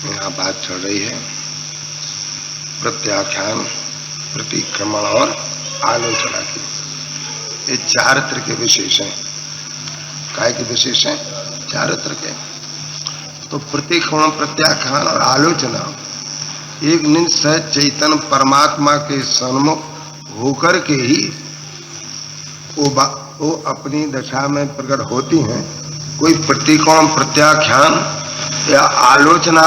यहाँ बात चल रही है प्रत्याख्यान, प्रतिक्रमण और आलोचना की। ये चारित्र के विशेष हैं। काय के विशेष हैं? चारित्र के। तो प्रतिक्रमण, प्रत्याख्यान और आलोचना एक निज सहज चैतन्य परमात्मा के सन्मुख होकर के ही वो अपनी दशा में प्रकट होती हैं। कोई प्रतिक्रमण, प्रत्याख्यान या आलोचना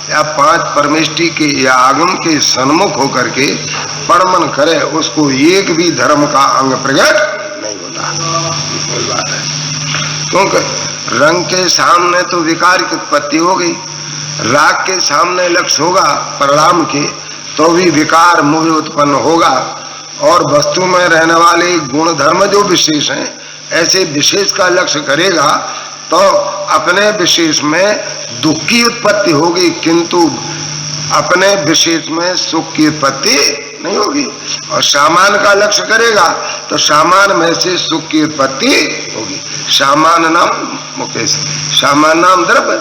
या पांच परमेष्टि के या आगम के सन्मुख होकर के परमन करे, उसको एक भी धर्म का अंग प्रकट नहीं होता। कोई बात है, क्योंकि रंग के सामने तो विकार की उत्पत्ति हो गई, राग के सामने लक्ष्य होगा परिणाम के तो भी विकार मोह उत्पन्न होगा, और वस्तु में रहने वाले गुण धर्म जो विशेष हैं, ऐसे विशेष का लक्ष्य करेगा तो अपने विशेष में दुख की उत्पत्ति होगी, किंतु अपने विशेष में सुख की उत्पत्ति नहीं होगी। और सामान का लक्ष्य करेगा तो सामान में से सुख की उत्पत्ति होगी। सामान नाम मुकेश, सामान नाम द्रव्य,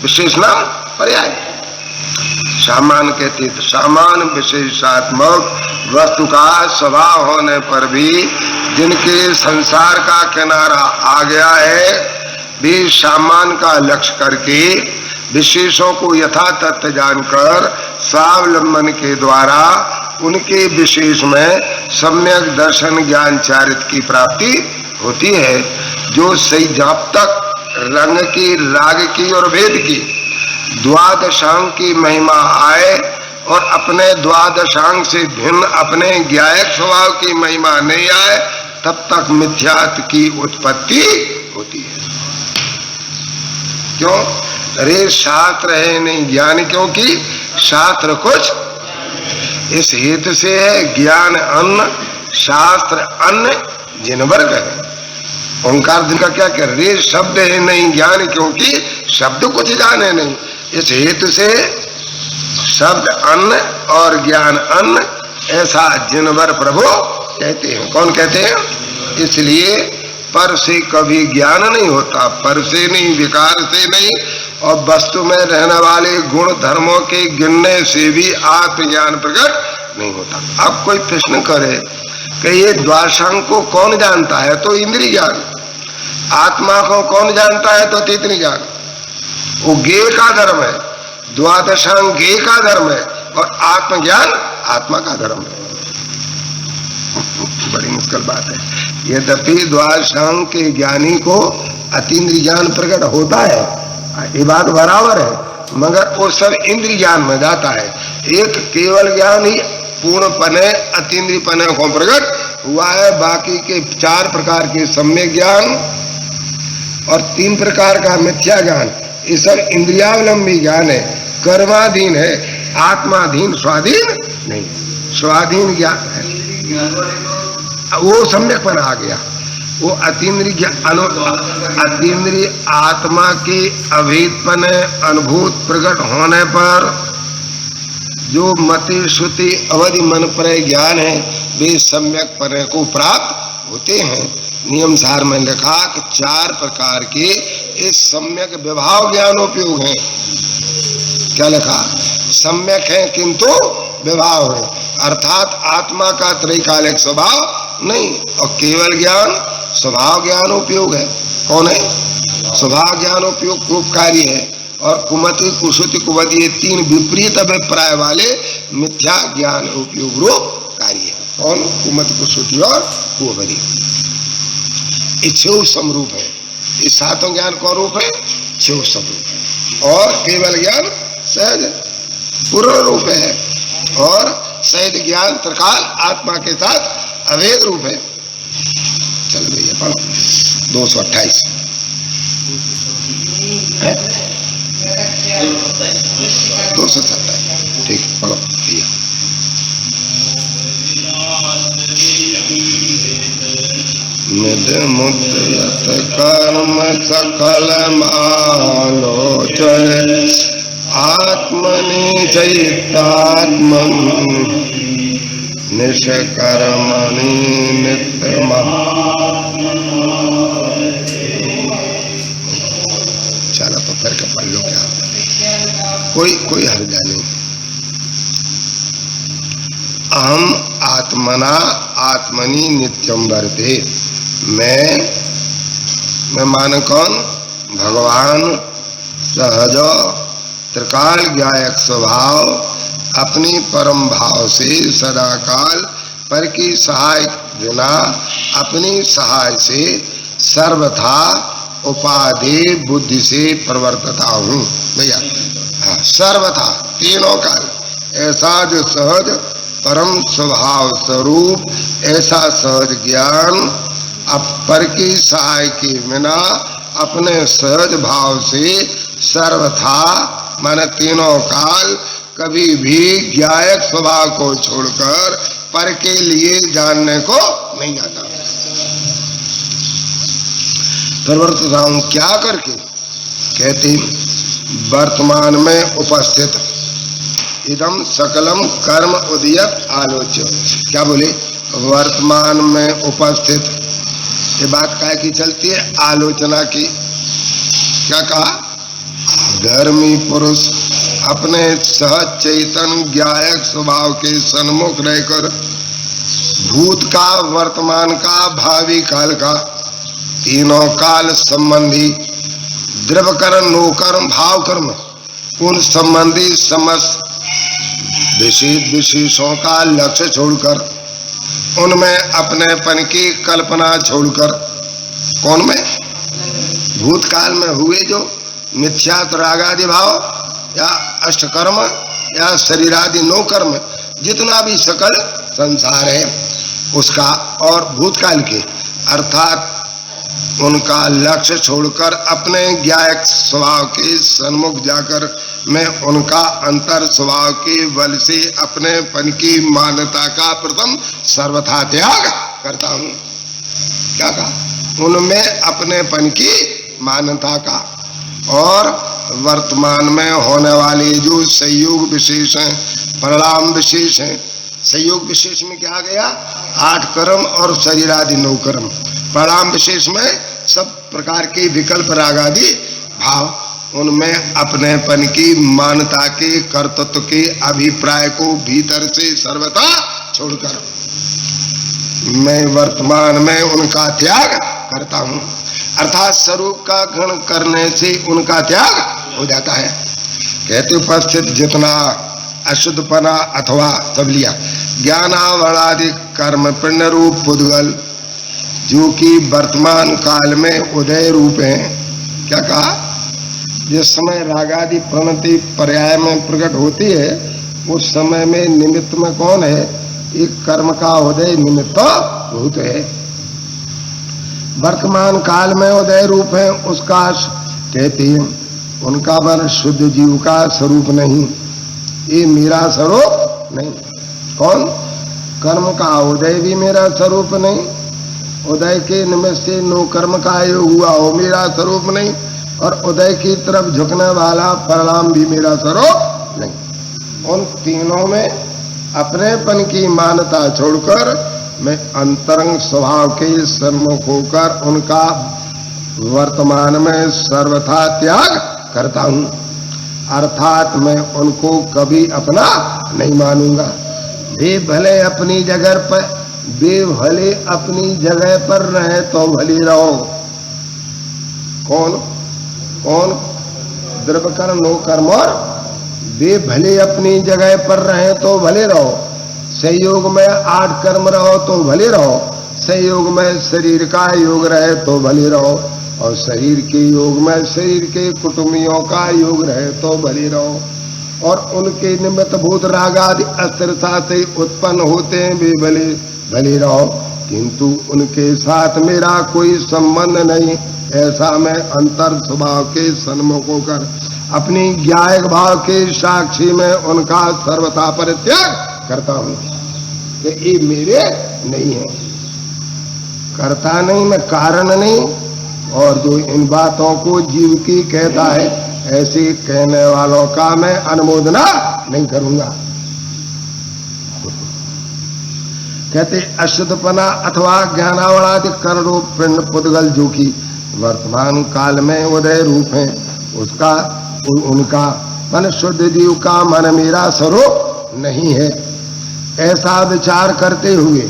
विशेष नाम पर्याय। सामान के तीत, सामान विशेषात्मक वस्तु का स्वभाव होने पर भी जिनके संसार का किनारा आ गया है, भी सामान का लक्ष्य करके विशेषों को यथा तथ्य जानकर स्वावलंबन के द्वारा उनके विशेष में सम्यक दर्शन ज्ञान चारित्र की प्राप्ति होती है। जो सही जब तक रंग की, राग की और भेद की द्वादशांग की महिमा आए और अपने द्वादशांग से भिन्न अपने ज्ञायक स्वभाव की महिमा नहीं आए, तब तक मिथ्यात्व की उत्पत्ति होती है। क्यों? अरे शास्त्र है नहीं ज्ञान, क्योंकि शास्त्र कुछ इस हेतु से है। ज्ञान अन्न, शास्त्र अन्न जिन वर्ग है। ओंकार दिन का क्या कह रहे? शब्द है नहीं ज्ञान, क्योंकि शब्द कुछ जाने नहीं। इस हेतु से शब्द अन्न और ज्ञान अन्न, ऐसा जिनवर प्रभु कहते हैं। कौन कहते हैं? इसलिए पर से कभी ज्ञान नहीं होता, पर से नहीं, विकार से नहीं, और वस्तु में रहने वाले गुण धर्मों के गिनने से भी आत्मज्ञान प्रकट नहीं होता। अब कोई प्रश्न करे कि ये द्वादशांग को कौन जानता है? तो इंद्रिय ज्ञान। आत्मा को कौन जानता है? तो तीसरी ज्ञान। वो ज्ञेय का धर्म है, द्वादशांग ज्ञेय का धर्म है, और आत्मज्ञान आत्मा का धर्म है। बड़ी मुश्किल बात है। यद्यपि द्वादशांग के ज्ञानी को अतीन्द्रिय ज्ञान प्रकट होता है, ये बात बराबर है, मगर वो सब इंद्रिय ज्ञान में जाता है। एक केवल ज्ञान ही पूर्णपने अतीन्द्रिय पने को प्रकट हुआ है। बाकी के 4 प्रकार के सम्यक ज्ञान और 3 प्रकार का मिथ्या ज्ञान, ये सब इंद्रियावलंबी ज्ञान है, कर्माधीन है, आत्माधीन स्वाधीन नहीं। स्वाधीन ज्ञान है वो सम्यकपन आ गया। वो अतीन्द्रिय अतीन्द्रिय आत्मा के अभेदपन अनुभूत प्रकट होने पर जो मति श्रुति अवधि मन पर ज्ञान है, वे सम्यकपन को प्राप्त होते हैं। नियम सार में लिखा कि 4 प्रकार के इस सम्यक विभाव ज्ञानोपयोग हैं। क्या लिखा? सम्यक है किंतु विभाव है, अर्थात आत्मा का त्रैकालिक स्वभाव नहीं, और केवल ज्ञान स्वभाव ज्ञान उपयोग है। कौन है? स्वभाव ज्ञान उपयोग रूपकारी है, और कुमति कुसुति कुवति, ये 3 विपरीत अभिप्राय वाले मिथ्या ज्ञान उपयोग रूप कार्य है। कौन? कुमति कुसुति और कुवति। इच्छेव समरूप है। इस 7 ज्ञान कौन रूप है? इच्छेव समरूप है। और केवल ज्ञान सहज पूर्ण रूप है, और सहज ज्ञान त्रिकाल आत्मा के साथ अभेद रूप है। चल भैया पढ़ो 228 है, 227 ठीक, पढ़ो भैया। निध मुद्यत कर्म सकल मालोचय आत्मनि चैतात्मन् निष्कर्मणि नित्यमः। चलो तो फिर के पढ़ लो क्या, कोई हर्जा नहीं। अहम आत्मना आत्मनि नित्यम वर्ते। मैं माने कौन? भगवान सहज त्रिकाल ज्ञायक स्वभाव अपनी परम भाव से सदाकाल पर की सहाय बिना अपनी सहाय से सर्वथा उपाधि बुद्धि से प्रवर्तता हूँ। भैया सर्वथा तीनों काल ऐसा जो सहज परम स्वभाव स्वरूप ऐसा सहज ज्ञान पर की सहाय के बिना अपने सहज भाव से सर्वथा माने तीनों काल कभी भी ज्ञायक स्वभाव को छोड़कर पर के लिए जानने को नहीं जाता। प्रवर्तता हूं क्या करके? कहते वर्तमान में उपस्थित इदम सकलम कर्म उदयत आलोच्य। क्या बोले? वर्तमान में उपस्थित। ये बात काय की चलती है? आलोचना की। क्या कहा? धर्मी पुरुष अपने सहज चैतन ज्ञायक स्वभाव के सन्मुख रहकर भूत का, वर्तमान का, भावी काल का, तीनों काल संबंधी द्रव्य कर्म, नो कर्म, भाव कर्म, उन संबंधी समस्त विशेषों का लक्ष्य छोड़कर, उनमें अपनेपन की कल्पना छोड़कर, कौन में? भूतकाल में हुए जो मिथ्यात रागादि भाव या अष्टकर्म या शरीरादि नो कर्म, जितना भी सकल संसार है उसका, और भूतकाल के अर्थात उनका लक्ष्य छोड़कर अपने ज्ञायक स्वभाव के सन्मुख जाकर मैं उनका अंतर स्वभाव के बल से अपने पन की मान्यता का प्रथम सर्वथा त्याग करता हूँ। क्या कहा? उनमें अपने पन की मान्यता का और वर्तमान में होने वाले जो संयोग विशेष हैं, परिणाम विशेष हैं। संयोग विशेष में क्या आ गया? 8 कर्म और शरीरादि 9 कर्म। परिणाम विशेष में सब प्रकार के विकल्प रागादि भाव, उनमें अपनेपन की मान्यता के कर्तृत्व के अभिप्राय को भीतर से सर्वथा छोड़कर मैं वर्तमान में उनका त्याग करता हूँ। अर्थात स्वरूप का ग्रहण करने से उनका त्याग हो जाता है। कहते उपस्थित जितना अशुद्धपना अथवा सब लिया ज्ञानावरणादि कर्म पिंड रूप पुद्गल जो कि वर्तमान काल में उदय रूप है। क्या कहा? जिस समय रागादि प्रणति पर्याय में प्रकट होती है उस समय में निमित्त में कौन है? एक कर्म का उदय निमित्त भूत है। वर्तमान काल में उदय रूप है उसका कहते हैं उनका मन शुद्ध जीव का स्वरूप नहीं, ये मेरा स्वरूप नहीं। कौन? कर्म का उदय भी मेरा स्वरूप नहीं, उदय के निमित्त से नो कर्म का योग हुआ वो मेरा स्वरूप नहीं, और उदय की तरफ झुकने वाला परिणाम भी मेरा स्वरूप नहीं। उन तीनों में अपनेपन की मान्यता छोड़कर मैं अंतरंग स्वभाव के सन्मुख होकर उनका वर्तमान में सर्वथा त्याग करता हूँ। अर्थात मैं उनको कभी अपना नहीं मानूंगा। वे भले अपनी जगह पर रहे तो भले रहो। कौन? द्रव्य कर्म नो कर्म, और वे भले अपनी जगह पर रहे तो भले रहो। संयोग में 8 कर्म रहो तो भले रहो, संयोग में शरीर का योग रहे तो भले रहो, और शरीर के योग में शरीर के कुटुंबियों का योग रहे तो भले रहो, और उनके निमित्त भूत राग आदि अस्थिरता से उत्पन्न होते हैं वे भले रहो, किंतु उनके साथ मेरा कोई संबंध नहीं। ऐसा मैं अंतर स्वभाव के सन्मुख होकर अपनी ज्ञायक भाव के साक्षी में उनका सर्वथा परित्याग करता हूँ। कि ये मेरे नहीं है, करता नहीं, मैं कारण नहीं। और जो इन बातों को जीव की कहता है, ऐसे कहने वालों का मैं अनुमोदना नहीं करूंगा। कहते अशुद्धपना अथवा ज्ञानावणादि कर्ण पिंड पुद्गल जो कि वर्तमान काल में उदय रूप है, उसका उनका मन शुद्ध जीव का मन मेरा स्वरूप नहीं है, ऐसा विचार करते हुए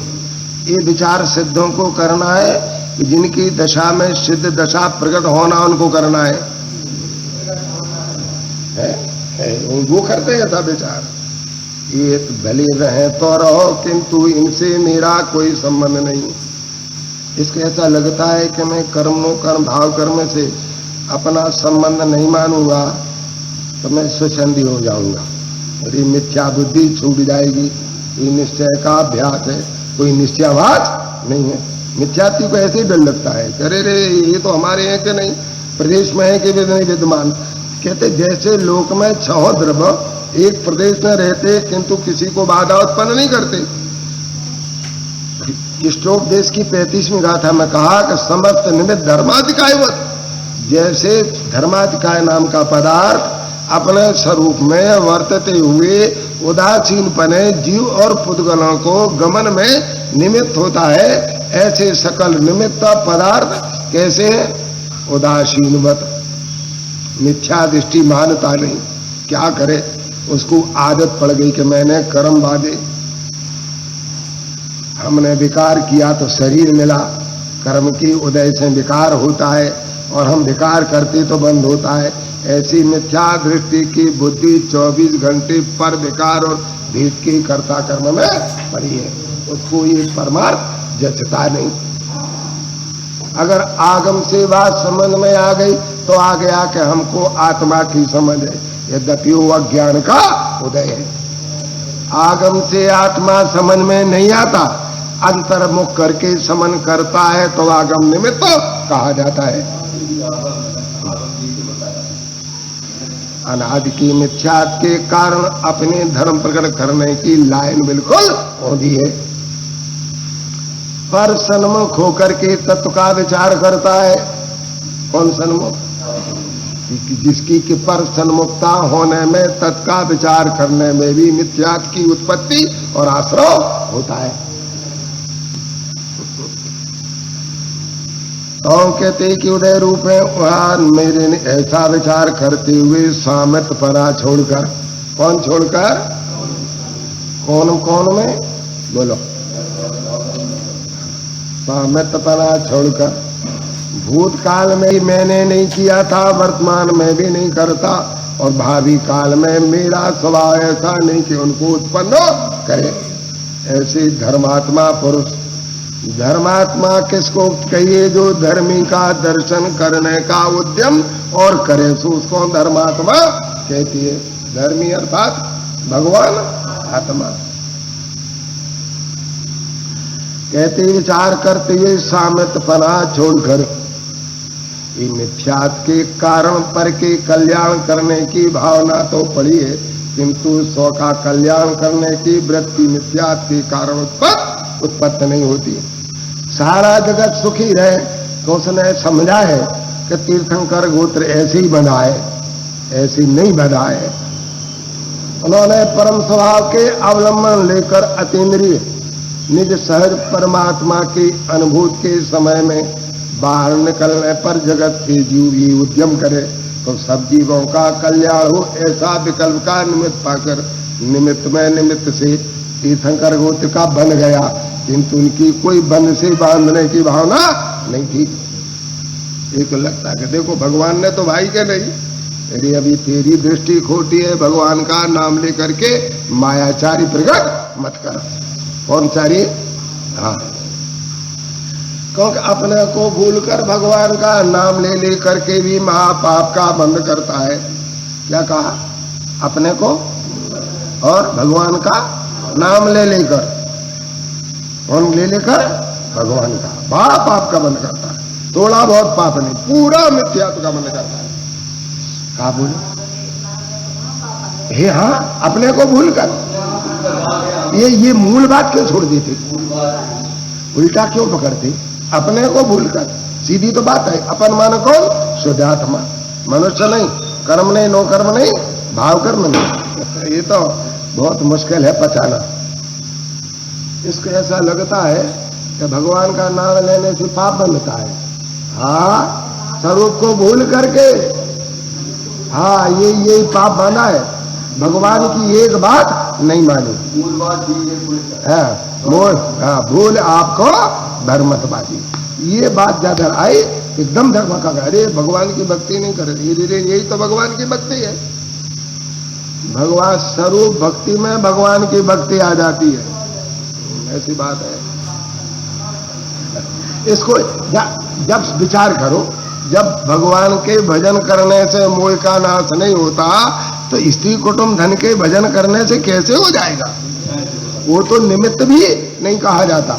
ये विचार सिद्धों को करना है कि जिनकी दशा में सिद्ध दशा प्रकट होना उनको करना है, वो करते हैं ऐसा विचार। ये भले रहे तो रहो, किंतु इनसे मेरा कोई संबंध नहीं। इसको ऐसा लगता है कि मैं कर्म भाव कर्म से अपना संबंध नहीं मानूंगा तो मैं स्वच्छंदी हो जाऊंगा, मेरी मिथ्या बुद्धि छूट जाएगी। ये निश्चय का अभ्यास है, कोई निश्चयवाद नहीं है। मिथ्यात्व को ऐसे ही डर लगता है, अरे रे ये तो हमारे हैं कि नहीं, प्रदेश में है कि नहीं विद्यमान। कहते जैसे लोक में 6 द्रव्य एक प्रदेश में रहते किंतु किसी को बाधा उत्पन्न नहीं करते। इष्टोपदेश की 35वीं गाथा में कहा कि समस्त निमित्त धर्माधिकायवत, जैसे धर्माधिकाय नाम का पदार्थ अपने स्वरूप में वर्तते हुए उदासीन पने जीव और पुद्गलों को गमन में निमित्त होता है, ऐसे सकल निमित्त पदार्थ कैसे उदासीनवत, मिथ्या दृष्टि मानता नहीं। क्या करे, उसको आदत पड़ गई कि मैंने कर्म बांधे, हमने विकार किया तो शरीर मिला, कर्म की उदय से विकार होता है और हम विकार करते तो बंद होता है। ऐसी मिथ्या दृष्टि की बुद्धि 24 घंटे पर विकार और भेद के कर्ता कर्म में पड़ी है, उसको ये परमार्थ जचता नहीं। अगर आगम से बात समझ में आ गई तो आ गया कि हमको आत्मा की समझ है, यद्यपि वो अज्ञान का उदय है। आगम से आत्मा समझ में नहीं आता, अंतर्मुख करके समन करता है तो आगम निमित्त कहा जाता है। अनादि की मिथ्या के कारण अपने धर्म प्रकट करने की लाइन बिल्कुल होती है, पर सन्मुख होकर के तत्व का विचार करता है। कौन सन्मुख? जिसकी कि पर सन्मुखता होने में तत्व का विचार करने में भी मिथ्यात्व की उत्पत्ति और आश्रय होता है। तो कहते कि उदय रूप है वहां मेरे ने ऐसा विचार करते हुए सामत परा छोड़कर, कौन छोड़कर? कौन कौन में बोलो? सामत परा छोड़कर, भूतकाल में मैंने नहीं किया था, वर्तमान में भी नहीं करता और भावी काल में मेरा स्वभाव ऐसा नहीं कि उनको उत्पन्न करे। ऐसे धर्मात्मा पुरुष, धर्मात्मा किसको कहिए? जो धर्मी का दर्शन करने का उद्यम और करे सो उसको धर्मात्मा कहती है। धर्मी अर्थात भगवान आत्मा। कहते विचार करते हुए सामर्थ्यपना छोड़कर ये मिथ्यात्व के कारण पर के कल्याण करने की भावना तो पड़ी है, किंतु स्व का कल्याण करने की वृत्ति मिथ्यात्व के कारण उत्पत्ति नहीं होती। सारा जगत सुखी रहे तो उसने समझा है कि तीर्थंकर गोत्र ऐसे ही बना है, ऐसे नहीं बना है। उन्होंने परम स्वभाव के अवलंबन लेकर अतीन्द्रिय निज सहज परमात्मा की अनुभूति के समय में बाहर निकलने पर जगत के जीव ये उद्यम करे तो सब जीवों का कल्याण हो, ऐसा विकल्प का निमित्त पाकर निमित्त में निमित्त से तीर्थंकर गोत्र का बन गया, किंतु उनकी कोई बंध से बांधने की भावना नहीं थी। एक लगता है कि देखो भगवान ने तो भाई के नहीं, अरे अभी तेरी दृष्टि खोटी है, भगवान का नाम लेकर के मायाचारी प्रकट मत कर। कौन चारी? हाँ, क्योंकि अपने को भूलकर भगवान का नाम ले लेकर के भी महापाप का बंध करता है। क्या कहा? अपने को और भगवान का नाम ले लेकर, कौन ले लेकर? भगवान का बड़ा पाप का बंध करता है। थोड़ा बहुत पाप नहीं, पूरा मिथ्यात्व का बंध करता है। कहा बोले? हे हाँ, अपने को भूलकर ये मूल बात क्यों छोड़ देते, उल्टा क्यों पकड़ते? अपने को भूलकर सीधी तो बात है। अपन मान कौन? शुद्धात्मा, मनुष्य नहीं, कर्म नहीं, नो कर्म नहीं, भाव कर्म नहीं। ये तो बहुत मुश्किल है पचाना। इसको ऐसा लगता है कि भगवान का नाम लेने से पाप बनता है। हाँ, स्वरूप को भूल करके, हाँ यही पाप बना है। भगवान की एक बात नहीं मानी, मूल बात भूल आपको धर्मतबाजी, ये बात ज्यादा आई, एकदम धर्मका, अरे भगवान की भक्ति नहीं कर रही। धीरे यही तो भगवान की भक्ति है। भगवान स्वरूप भक्ति में भगवान की भक्ति आ जाती है, ऐसी बात है। इसको जब विचार करो, जब भगवान के भजन करने से मोह का नाश नहीं होता तो स्त्री कुटुंब धन के भजन करने से कैसे हो जाएगा? वो तो निमित्त भी नहीं कहा जाता।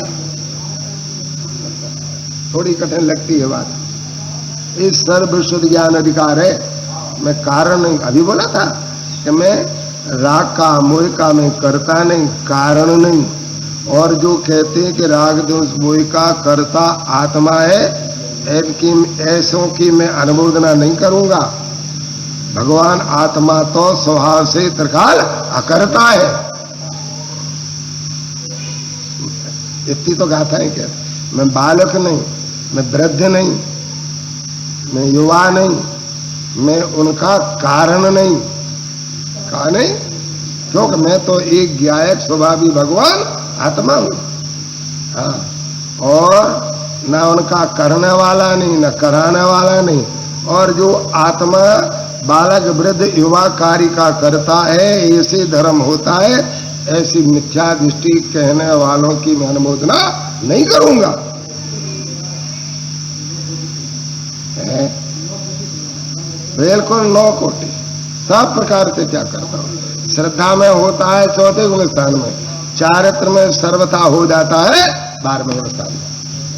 थोड़ी कठिन लगती है बात। इस सर्व शुद्ध ज्ञान अधिकार है। मैं कारण नहीं, अभी बोला था कि मैं राग का मोह का मैं करता नहीं, कारण नहीं। और जो कहते हैं कि राग दोष मोह का करता आत्मा है, ऐसों की मैं अनुमोदना नहीं करूंगा। भगवान आत्मा तो स्वभाव से त्रिकाल अकर्ता है। इतनी तो गाथा है क्या? मैं बालक नहीं, मैं वृद्ध नहीं, मैं युवा नहीं, मैं उनका कारण नहीं। कहा नहीं, क्योंकि मैं तो एक ज्ञायक स्वभावी भगवान आत्मा हूं। हाँ, और न उनका करने वाला नहीं, न कराने वाला नहीं। और जो आत्मा बालक वृद्ध युवा कार्य का करता है, ऐसे धर्म होता है, ऐसी मिथ्या दृष्टि कहने वालों की मैं अनुमोदना नहीं करूंगा। बिल्कुल 9 कोटि सब प्रकार से क्या करता हूं। श्रद्धा में होता है 4थे गुण स्थान में, चारित्र में सर्वथा हो जाता है 12वें स्थान में।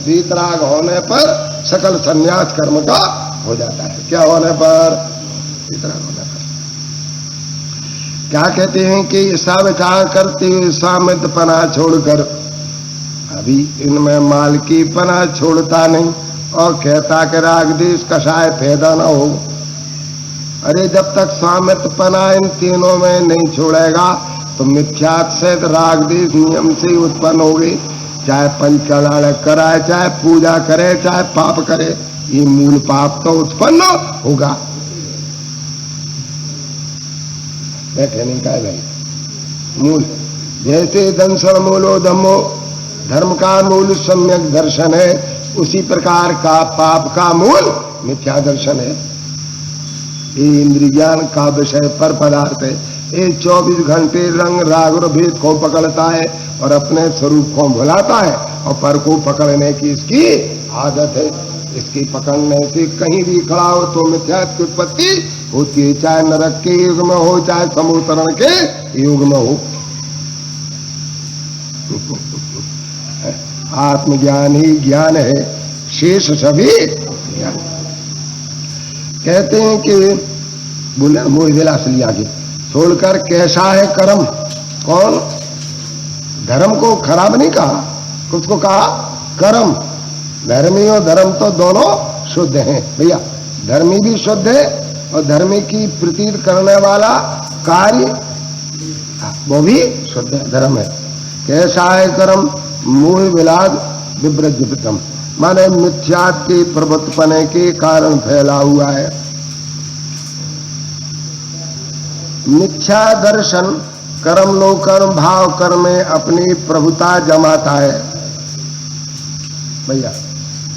वीतराग होने पर सकल संन्यास कर्म का हो जाता है। क्या होने पर? वीतराग होने पर। क्या कहते हैं कि ऐसा विचार करते हुए स्वामित्वपना छोड़कर, अभी इनमें मालकीपना छोड़ता नहीं और कहता कि राग देश कषाय पैदा ना हो। अरे जब तक स्वामित्वपना इन तीनों में नहीं छोड़ेगा तो मिथ्यात से राग देश नियम से उत्पन्न होगी। चाहे पंचकल्याण कराए, चाहे पूजा करे, चाहे पाप करे, ये मूल पाप तो उत्पन्न होगा। बैठे नहीं का भाई, मूल जैसे दंशन मूलो धम्मो, धर्म का मूल सम्यक दर्शन है, उसी प्रकार का पाप का मूल मिथ्या दर्शन है। ये इंद्रिय ज्ञान का विषय पर पदार्थ है। ये 24 घंटे रंग राग और भेद को पकड़ता है और अपने स्वरूप को भुलाता है, और पर को पकड़ने की इसकी आदत है। इसकी पकड़ने से कहीं भी खड़ा हो तो मिथ्या की उत्पत्ति होती है, चाहे नरक के युग में हो, चाहे समुतरण के युग में हो। आत्मज्ञान ही ज्ञान है, शेष सभी ज्ञान। कहते हैं कि बोले मोह विलास लिया आगे छोड़कर कैसा है कर्म। कौन? धर्म को खराब नहीं कहा, उसको कहा कर्म। धर्मी और धर्म तो दोनों शुद्ध हैं भैया। धर्मी भी शुद्ध है और धर्मी की प्रतीत करने वाला कार्य वो भी शुद्ध है, धर्म है। कैसा है कर्म? मोह विलास विव्रजतम, माने मिथ्या के प्रभुत्वपने के कारण फैला हुआ है। मिथ्या दर्शन कर्म नो कर्म भाव कर्म में अपनी प्रभुता जमाता है भैया।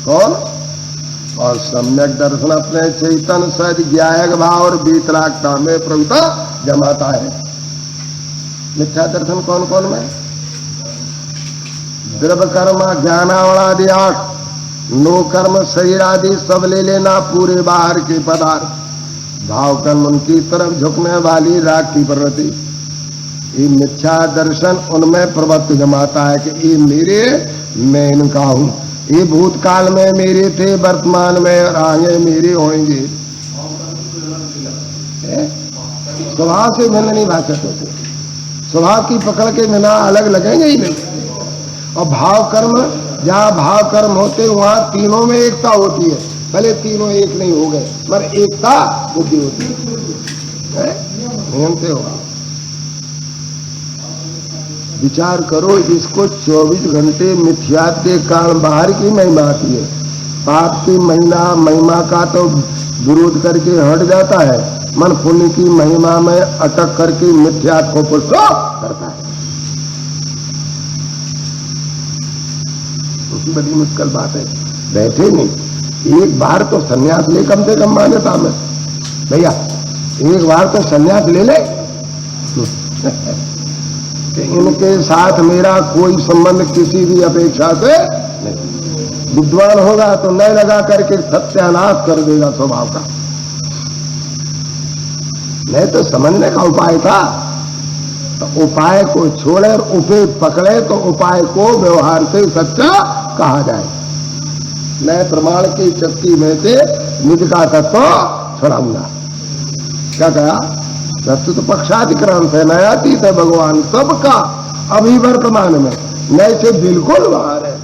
कौन? और सम्यक दर्शन अपने चैतन्य सद ज्ञायक भाव और वीतरागता में प्रभुता जमाता है। मिथ्या दर्शन कौन कौन में? द्रव्य कर्म ज्ञानावणादि 8, नो कर्म शरीर आदि सब ले लेना, पूरे बाहर के पदार्थ। भाव कर्म उनकी तरफ झुकने वाली राग की प्रवृत्ति। ये मिथ्या दर्शन उनमें प्रवृत्ति जमाता है कि ये मेरे, मैं इनका हूं। ये भूतकाल में मेरे थे, वर्तमान में और आगे मेरे होंगे। स्वभाव से भिन्न नहीं भाषित होते। स्वभाव की पकड़ के बिना अलग लगेंगे ही नहीं। और भाव कर्म, जहाँ भाव कर्म होते वहां तीनों में एकता होती है, भले तीनों एक नहीं हो गए पर एकता बुद्धि होती है। नियम से होगा। विचार करो, इसको 24 घंटे मिथ्यात के कारण बाहर की महिमा आती है, पाप की महिमा का तो विरोध करके हट जाता है, मन पुण्य की महिमा में अटक करके मिथ्यात को पुष्ट करता है। उसकी बड़ी मुश्किल बात है। बैठे नहीं, एक बार तो सन्यास ले, कम से कम मान्यता में भैया एक बार तो सन्यास ले ले कि इनके साथ मेरा कोई संबंध किसी भी अपेक्षा से नहीं। विद्वान होगा तो नए लगा करके सत्यानाश कर देगा स्वभाव का। नहीं तो समझने का उपाय था, तो उपाय को छोड़े और उपाय पकड़े तो उपाय को व्यवहार से सच्चा कहा जाए। मैं प्रमाण की शक्ति में से निज का तत्व छुड़ाऊंगा। क्या कहा? तत्व तो पक्षाधिकरण से नयातीत है भगवान सबका, अभी वर्तमान में नए से बिल्कुल बाहर है,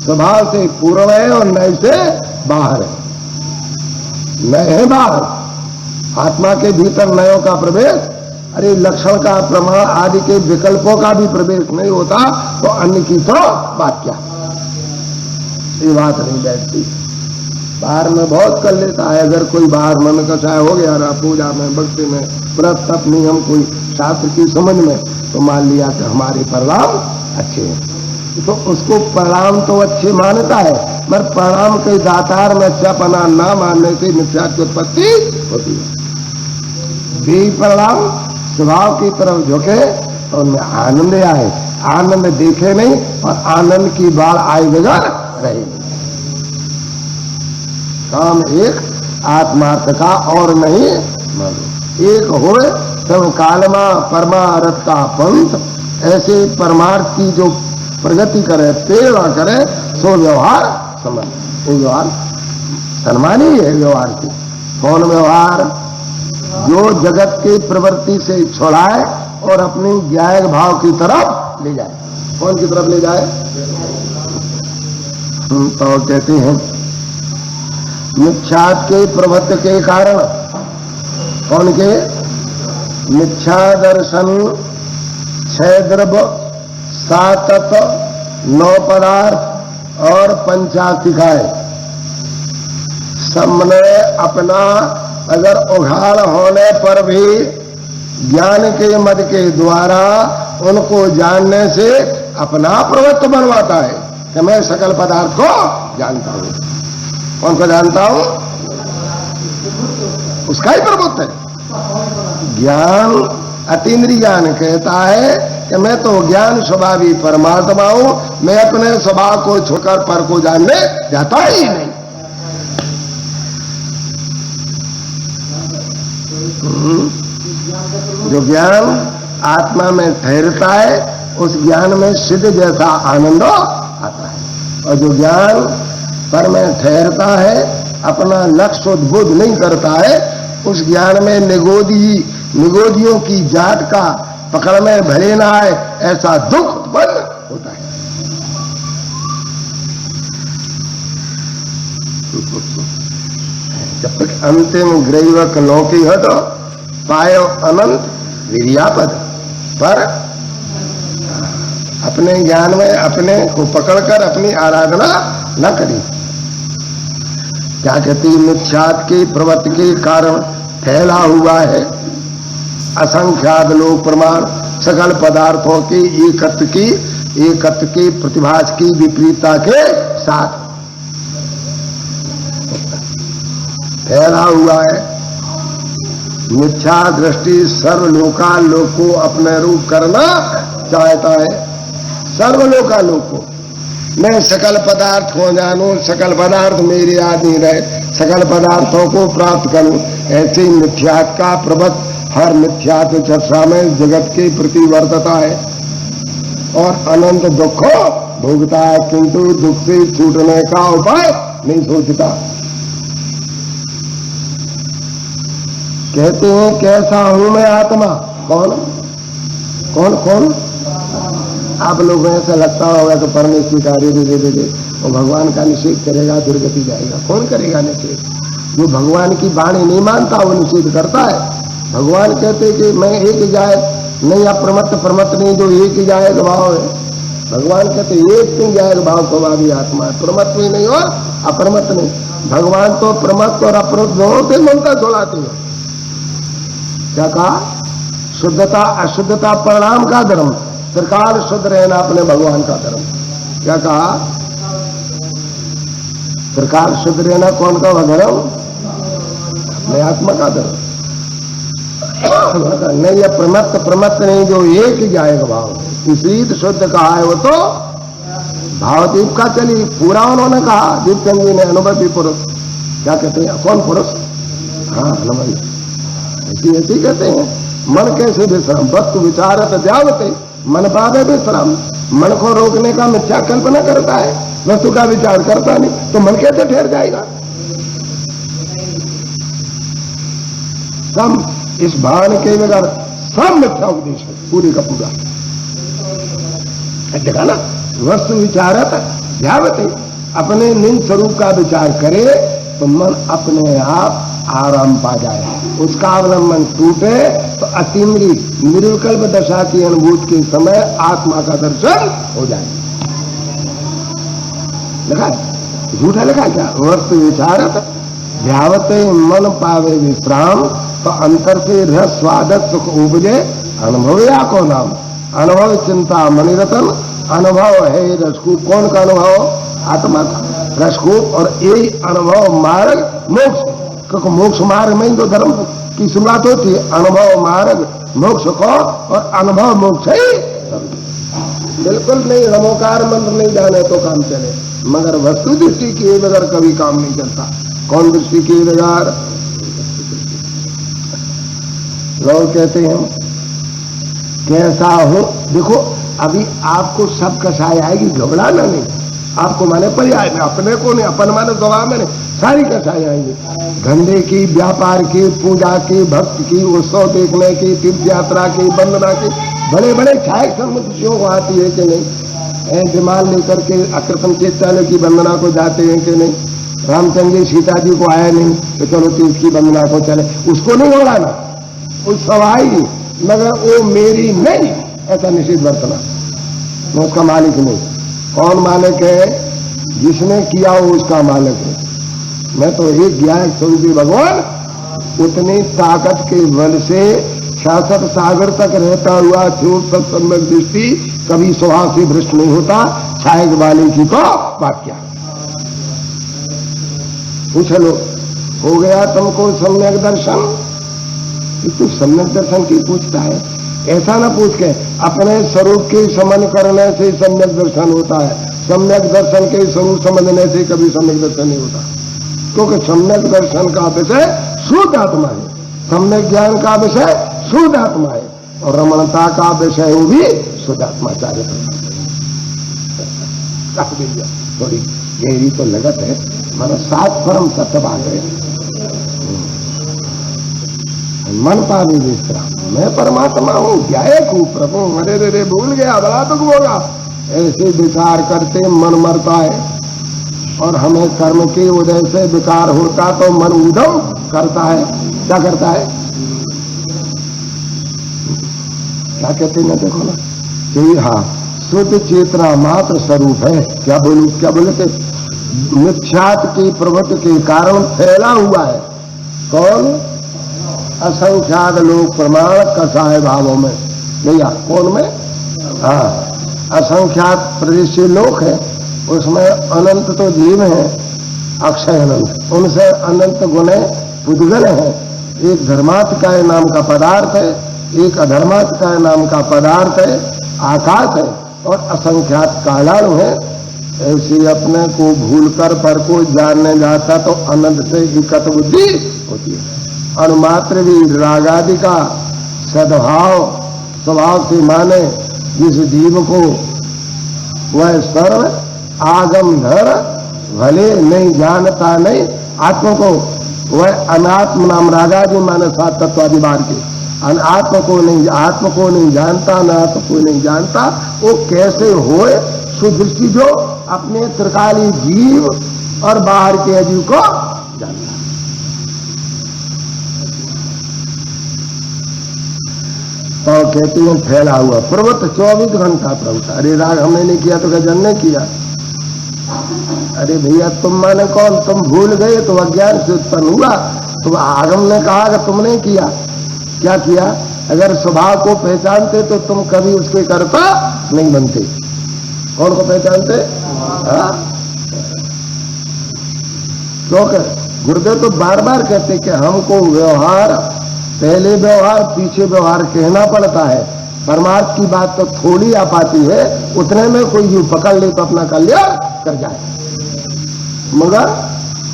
स्वभाव से पूर्व है और नए से बाहर है। नए है बाहर, आत्मा के भीतर नयों का प्रवेश, अरे लक्षण का प्रमाण आदि के विकल्पों का भी प्रवेश नहीं होता तो अन्य की तो बात क्या, ये बात नहीं बैठती। बाहर में बहुत कर लेता है, अगर कोई बाहर मन कषाय हो गया ना पूजा में, भक्ति में, व्रत तप नियम कोई शास्त्र की समझ में, तो मान लिया कि हमारे परिणाम अच्छे हैं, तो उसको परिणाम तो अच्छे मानता है, मगर परिणाम के दातार में अच्छापना ना मानने से मिथ्या की उत्पत्ति होती है। परिणाम स्वभाव की तरफ झुके और उनमें आनंद आए, आनंद देखे नहीं और आनंद की बाढ़ आए बगैर रहे। काम एक आत्मार्थ का और नहीं मानो, एक होए सब कालमा परमारथ का पंथ। ऐसे परमार्थ की जो प्रगति करे, प्रेरणा करे, सो व्यवहार समझ, वो व्यवहार सन्मान ही है व्यवहार की। कौन व्यवहार? जो जगत की प्रवृत्ति से छुड़ाए और अपनी ज्ञायक भाव की तरफ ले जाए। कौन की तरफ ले जाए? तो कहते हैं मिथ्यात के प्रवृत्ति के कारण, कौन के? मिथ्या दर्शन, 6 द्रव्य, 7 तत्व, 9 पदार्थ और पंचातिकाय सबने अपना अगर उघाड़ होने पर भी ज्ञान के मद के द्वारा उनको जानने से अपना प्रवृत्त बनवाता है कि मैं सकल पदार्थ को जानता हूं। कौन को जानता हूं? उसका ही प्रवृत्त है। ज्ञान अतीन्द्रिय ज्ञान कहता है कि मैं तो ज्ञान स्वभावी परमात्मा हूं, मैं अपने स्वभाव को छोड़कर पर को जानने जाता ही नहीं। जो ज्ञान आत्मा में ठहरता है उस ज्ञान में सिद्ध जैसा आनंद आता है, और जो ज्ञान पर में ठहरता है, अपना लक्ष्य उद्बुद्ध नहीं करता है, उस ज्ञान में निगोदियों की जात का पकड़ में भरे ना आए ऐसा दुख उत्पन्न होता है। जब तक अंतिम ग्रैवक लौकी हो तो पायो अनंत वीर्यापद, पर अपने ज्ञान में अपने को पकड़कर अपनी आराधना न करी। क्या कहती? मिथ्यात की प्रवृत्ति के कारण फैला हुआ है असंख्यात लोक प्रमाण, सकल पदार्थों की एकत्व की प्रतिभास की विपरीतता के साथ फैला हुआ है। मिथ्या दृष्टि सर्वलोकालोक को अपने रूप करना चाहता है। सर्वलोकालोक को मैं सकल पदार्थ को जानूं, सकल पदार्थ मेरे आदि रहे, सकल पदार्थों को प्राप्त करूं, ऐसे मिथ्यात का प्रवृत्त हर मिथ्यात्व चर्चा में जगत के प्रति वर्तता है और अनंत दुख भोगता है, किंतु दुख से छूटने का उपाय नहीं सोचता। कहते हैं कैसा हूं मैं आत्मा? कौन कौन? आप लोगों ऐसा लगता होगा कि परमेश्वर का दे वो भगवान का निषेध करेगा, दुर्गति जाएगा। कौन करेगा निषेध? जो भगवान की वाणी नहीं मानता वो निषेध करता है। भगवान कहते कि मैं एक जाए नहीं, अप्रमत्त प्रमत्त नहीं, जो एक ही जाएगा भाव है। भगवान कहते एक नहीं जाएगा भाव स्वभावी आत्मा है, प्रमत्त भी नहीं और अप्रमत्त नहीं। भगवान तो प्रमत्त और अप्रमत्त दोनों से ममता छोड़ाते हैं। क्या कहा? शुद्धता अशुद्धता परिणाम का धर्म, त्रिकाल शुद्ध रहना अपने भगवान का धर्म। क्या कहा? त्रिकाल शुद्ध रहना कौन का धर्म? अपने आत्मा का धर्म। नहीं प्रमत्त प्रमत्त नहीं, जो एक जाएगा भाव। इसी शुद्ध कहा है वो तो भावदीप का चली पूरा उन्होंने कहा। दीपचंद जी ने अनुभवी पुरुष, क्या कहते हैं? कौन पुरुष? हाँ अनुभवी, ऐसी कहते हैं। मन कैसे विश्राम? वस्तु विचारत जावते मन पावे विश्राम। मन को रोकने का मिथ्या कल्पना करता है, वस्तु का विचार करता नहीं, तो मन कैसे ठहर जाएगा? सब इस भान के बगैर सब मिथ्या उपदेश है, पूरी का पूरा। देखा ना? वस्तु विचारत ध्यावते, अपने निज स्वरूप का विचार करे तो मन अपने आप आराम पा जाए। उसका अवलंबन टूटे तो अतीन्द्री निर्विकल्प दशा की अनुभूति के समय आत्मा का दर्शन हो जाए। लिखा झूठा लिखा क्या? वस्तु विचारत ध्यावते मन पावे विश्राम, तो अंतर से रस स्वादक सुख उपजे अनुभव या को नाम। अनुभव चिंता मणिरत्न, अनुभव है रसकूप। कौन का अनुभव? आत्मा का रसकूप। और यही अनुभव मार्ग मोक्ष, क्योंकि मोक्ष मार्ग में जो धर्म की शुरुआत होती है, अनुभव मार्ग मोक्ष को, और अनुभव मोक्ष है। बिल्कुल नहीं, नमोकार मंत्र नहीं जाने तो काम चले, मगर वस्तु दृष्टि किए बगैर कभी काम नहीं चलता। कौन दृष्टि किए बगैर? लोग कहते हैं कैसा हो। देखो अभी आपको सब कसाई आएगी, घबराना नहीं। आपको माने पर्याय में, अपने को नहीं, अपन माने स्वभाव में नहीं, सारी कसाई आएंगी। धंधे की, व्यापार की, पूजा की, भक्त की, उत्सव देखने की, तीर्थ यात्रा की, वंदना की, बड़े बड़े छायक समितियों को आती है कि नहीं? विमान लेकर के अकृतम चेतालय की वंदना को जाते हैं कि नहीं? रामचंद्र जी सीता जी को आया नहीं तो चलो तीर्थ की वंदना को चले, उसको नहीं उड़ाना। उत्सव आएगी मगर वो मेरी नहीं, ऐसा निषेध बरतना। मैं उसका मालिक नहीं। कौन मालिक है? जिसने किया वो उसका मालिक है। मैं तो एक ज्ञान स्वरूपी भगवान उतनी ताकत के बल से 66 सागर तक रहता हुआ सब सम्यक दृष्टि कभी स्वभाव से भ्रष्ट नहीं होता। छायक वाले की तो बात क्या? पूछ लो, हो गया तुमको सम्यक दर्शन? तू सम्यक दर्शन की पूछता है? ऐसा ना पूछ के अपने स्वरूप के समन करने से सम्यक दर्शन होता है। सम्यक दर्शन के स्वरूप समझने से कभी सम्यक दर्शन नहीं होता, क्योंकि सम्यक दर्शन का विषय शुद्ध आत्मा है, सम्यक ज्ञान का विषय शुद्ध आत्मा है, और रमणता का विषय वो भी शुद्ध आत्माचार्य। थोड़ी गहरी तो लगत है, मानो 7 परम सत्य बात है। मन पावे विश्राम, मैं परमात्मा हूँ, गायक हूँ प्रभु, अरे रे रे भूल गया, बड़ा दुख होगा। ऐसे विचार करते मन मरता है, और हमें कर्म के उदय से विकार होता तो मन उधम करता है। क्या करता है? क्या कहते ना, देखो ना कि हाँ शुद्ध चेतना मात्र स्वरूप है। क्या बोले थे? मिथ्यात्व की प्रवृत्ति के कारण फैला हुआ है। कौन? असंख्यात लोग प्रमाण कसाय भावों में। भैया कौन में? हाँ, असंख्यात प्रदेशी लोग हैं, उसमें अनंत तो जीव हैं, अक्षय अनंत, उनसे अनंत गुणे पुद्गल हैं। एक धर्मात्मकाय नाम का पदार्थ है, एक अधर्मात्मकाय नाम का पदार्थ है, आकाश है, और असंख्यात कालाणु है। ऐसे अपने को भूलकर पर को जानने जाता तो अनंत से विकट बुद्धि होती है। अनुमात्र भी रागादि का सद्भाव स्वभाव से माने जिस जीव को वह सर्व आगम धर भले नहीं जानता नहीं, आत्मा को वह अनात्म नाम रागादि माने 7 तत्वादि बार के आत्म को नहीं जानता, न आत्म को नहीं जानता, वो कैसे होए सुदृष्टि जो अपने त्रिकाली जीव और बाहर के अजीव को जानता। तो कहते हैं फैला हुआ पर्वत 24 घंटा प्रभुता। अरे राग हमने नहीं किया तो क्या जन ने किया? अरे भैया तुम माने कौन? तुम भूल गए तो अज्ञान से उत्पन्न हुआ। तो आगम ने कहा कि तुमने किया। क्या किया? अगर स्वभाव को पहचानते तो तुम कभी उसके कर्ता नहीं बनते। कौन को पहचानते? क्योंकि गुरुदेव तो बार बार कहते कि हमको व्यवहार, पहले व्यवहार पीछे व्यवहार कहना पड़ता है। परमार्थ की बात तो थोड़ी आ पाती है, उतने में कोई यूं पकड़ ले तो अपना कल्याण कर जाए, मगर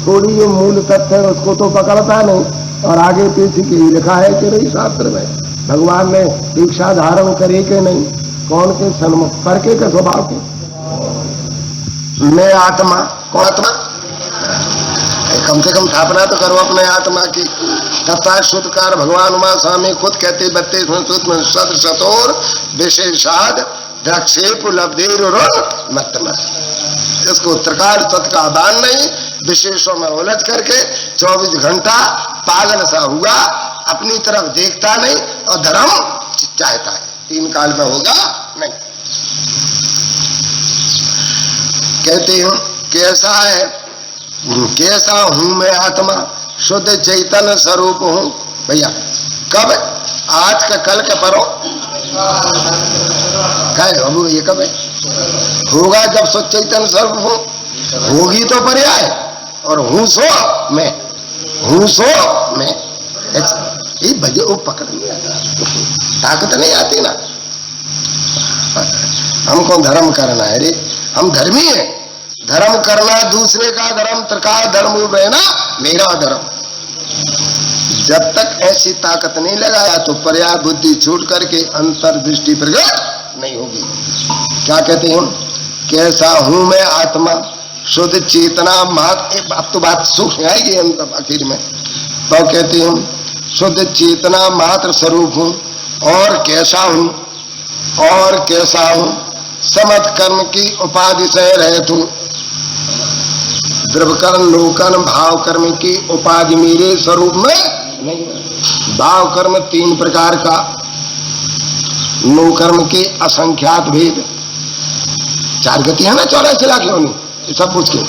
थोड़ी ये मूल तथ्य है उसको तो पकड़ता नहीं। और आगे पीछे की लिखा है कि नहीं शास्त्र में, भगवान ने दीक्षा धारण करे के नहीं, कौन के सन्मुख करके के स्वभाव के। मैं आत्मा, कौन आत्मा? कम से कम स्थापना तो करो अपने आत्मा की। तथा शुद्धकार भगवान उमा स्वामी खुद कहते 32 संस्कृत में सत्र सतोर विशेषाद द्रक्षेप लब्धेर मत मत। इसको त्रिकाल तत्व का आदान नहीं, विशेषों में उलझ करके 24 घंटा पागल सा हुआ, अपनी तरफ देखता नहीं और धर्म चाहता है। 3 काल में होगा नहीं। कहते हैं कैसा है, कैसा हूं मैं आत्मा, शुद्ध चैतन्य स्वरूप हूं। भैया कब? आज का, कल का, परो कब? ये कब है? होगा जब शुद्ध चैतन्य स्वरूप हूं। होगी तो पर्याय, और हूं सो मैं, हूं सो मैं। ये बजे वो पकड़ नहीं आता, ताकत नहीं आती ना। हमको धर्म करना है रे, हम धर्मी हैं। धर्म करना दूसरे का धर्म, त्रिकाल धर्म रहना मेरा धर्म। जब तक ऐसी ताकत नहीं लगाया तो पर्याय बुद्धि छूट करके अंतर्दृष्टि प्रकट नहीं होगी। क्या कहते हैं? कैसा हूं मैं आत्मा, शुद्ध चेतना मात्र। अब तो बात सूक्ष्म आएगी आखिर में। तो कहते हैं शुद्ध चेतना मात्र स्वरूप हूं। और कैसा हूं? और कैसा हूं? समत कर्म की उपाधि से रहता हूं। द्रव्य कर्म, लोकर्म, भाव कर्म की उपाधि मेरे स्वरूप में नहीं। भाव कर्म 3 प्रकार का, लोकर्म के असंख्यात भेद, 4 गति है ना, 84 लाख योनि, सब पूछ के।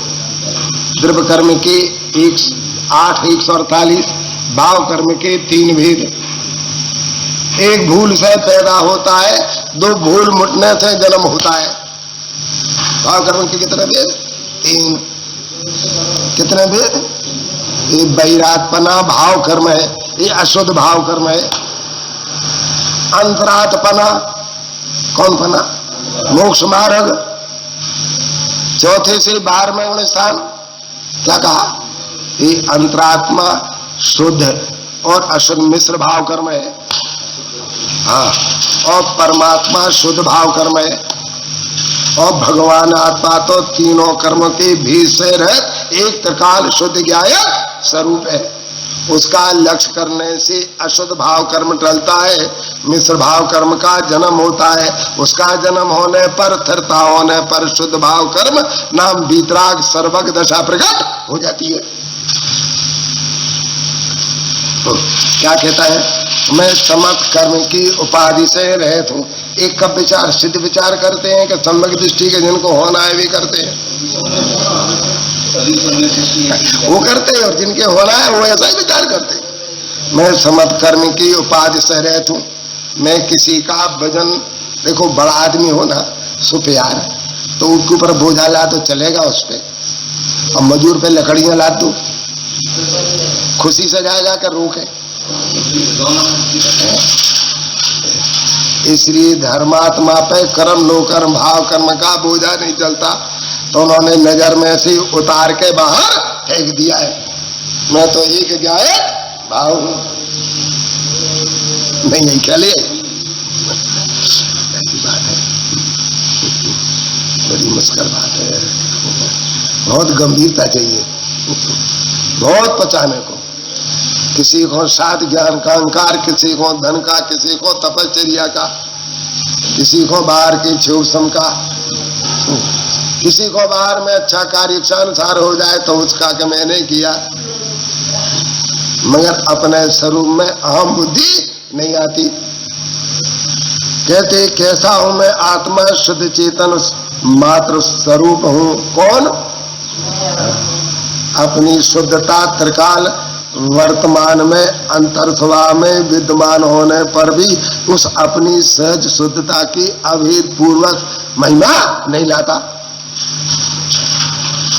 द्रव्य कर्म के 148, भाव कर्म के 3 भेद। एक भूल से पैदा होता है, 2 भूल मुटने से जन्म होता है। भाव कर्म के कितने भेद? 3। कितने भेद? ये बैरातपना भाव कर्म है, ये अशुद्ध भाव कर्म है। अंतरात्पना, कौन पना? मोक्ष मार्ग। चौथे से 12वें स्थान क्या कहा? ये अंतरात्मा शुद्ध और अशुद्ध मिश्र भाव कर्म है। हाँ, और परमात्मा शुद्ध भाव कर्म है। और भगवान आत्मा तो तीनों कर्मों के बीच से रहित एक त्रिकाल शुद्ध ज्ञायक स्वरूप है। उसका लक्ष्य करने से अशुद्ध भाव कर्म टलता है, मिश्र भाव कर्म का जन्म होता है। उसका जन्म होने पर, स्थिरता होने पर शुद्ध भाव कर्म नाम वीतराग सर्वज्ञ दशा प्रकट हो जाती है। तो क्या कहता है? मैं समत कर्म की उपाधि से रहित हूं। एक कब विचार सिद्ध विचार करते हैं कि सम्यक दृष्टि के जिनको होना है वे करते हैं, वो करते हैं, और जिनके होना है वो ऐसा ही विचार करते हैं। मैं समत कर्म की उपाधि से रहित हूं। मैं किसी का वजन, देखो बड़ा आदमी हो ना, सुप्यार, तो उसके ऊपर बोझा ला तो चलेगा उस पे, और मजूर पे लकड़ियां ला दो, खुशी से जाएगा कर रोके। इसलिए धर्मात्मा पे कर्म, लोकर्म, भाव कर्म का बोझा नहीं चलता, तो उन्होंने नजर में से उतार के बाहर फेंक दिया है। मैं तो एक गायक भाव हूं, नहीं यही क्या ले? ऐसी बात है, बड़ी मुश्किल बात है, बहुत गंभीरता चाहिए, बहुत पचाने को। किसी को साध ज्ञान का अहंकार, किसी को धन का, किसी को तपश्चर्या का, किसी को बाहर के क्षोभम का, किसी को बाहर में अच्छा कार्य अनुसार हो जाए तो उसका कि मैंने किया, मगर अपने स्वरूप में अहम बुद्धि नहीं आती। कहते कैसा हूं मैं? आत्मा शुद्ध चेतन मात्र स्वरूप हूं। कौन? अपनी शुद्धता त्रिकाल वर्तमान में अंतर स्वभाव में विद्यमान होने पर भी उस अपनी सहज शुद्धता की अभेद पूर्वक महिमा नहीं लाता।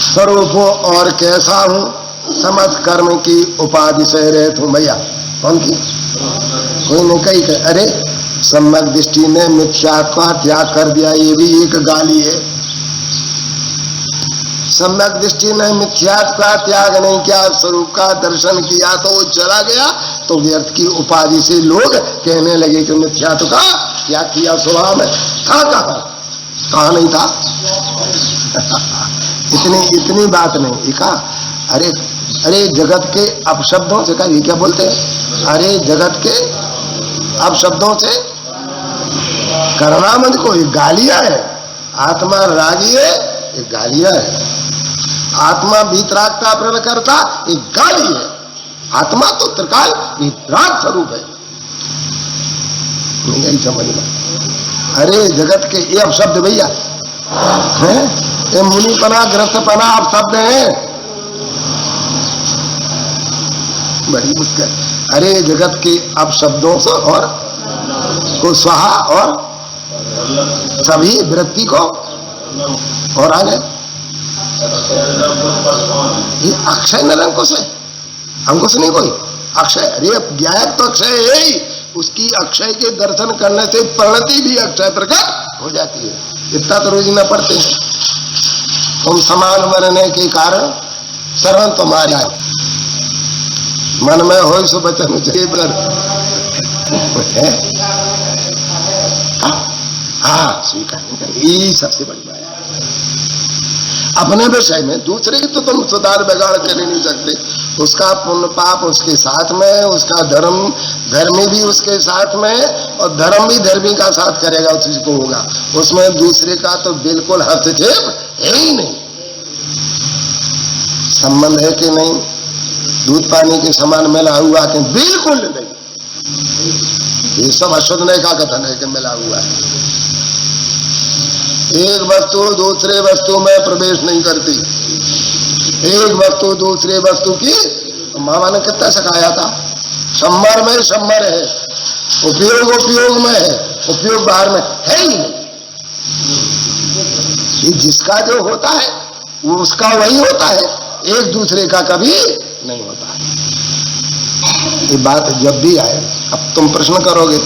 स्वरूप हूं और कैसा हूं? समस्त कर्म की उपाधि से रहित हूं। भैया कौन की? कोई ने कही कि अरे सम्यक दृष्टि ने मिथ्या का त्याग कर दिया, ये भी एक गाली है। सम्यक दृष्टि ने मिथ्या का त्याग नहीं किया, स्वरूप का दर्शन किया तो वो चला गया, तो व्यर्थ की उपाधि से लोग कहने लगे कि मिथ्या का त्याग किया। स्वभाव में था कहाँ नहीं था। इतनी बात नहीं। अरे अरे जगत के अपशब्दों से ये क्या बोलते हैं? अरे जगत के अपशब्दों से करना मत को, ये गालियां है। आत्मा रागी है, ये गालियां है। आत्मा वीतरागता प्रण करता, एक गाली है। आत्मा तो त्रिकाल वीतराग स्वरूप है। यही समझ में। अरे जगत के ये अपशब्द भैया हैं, ये मुनिपना ग्रस्तपना अपशब्द है, बड़ी मुश्किल। अरे जगत के अपशब्दों से और को स्वाहा और सभी वृत्ति को और आगे ये अक्षय निरंकुश है, अंकुश नहीं कोई अक्षय। अरे ज्ञायक तो अक्षय है ही, उसकी अक्षय के दर्शन करने से परिणति भी अक्षय प्रकट हो जाती है। इतना तो रोज न पढ़ते हैं। तुम समान बनने के कारण शरण तुम्हारा मन में हो सो बचन हाँ स्वीकार नहीं कर, यही सबसे बड़ी बात है। अपने विषय में दूसरे की तो तुम सुधार बिगाड़ कर नहीं सकते। उसका पुण्य पाप उसके साथ में, उसका धर्मी भी उसके साथ में, और धर्म भी धर्मी का साथ करेगा, उसी को होगा। उसमें दूसरे का तो बिल्कुल हस्तक्षेप है ही नहीं। संबंध है कि नहीं? दूध पानी के समान मिला हुआ कि बिल्कुल नहीं। ये सब अशुद्धने का कथन है कि मिला हुआ है। एक वस्तु दूसरे वस्तु में प्रवेश नहीं करती। एक वस्तु दूसरे वस्तु की, मामा ने कितना सिखाया था, सम्मर में सम्मर है, उपयोग उपयोग में है, उपयोग बाहर में है ही नहीं। ये जिसका जो होता है वो उसका वही होता है, एक दूसरे का कभी नहीं होता। ये बात जब भी आए, अब तुम प्रश्न करोगे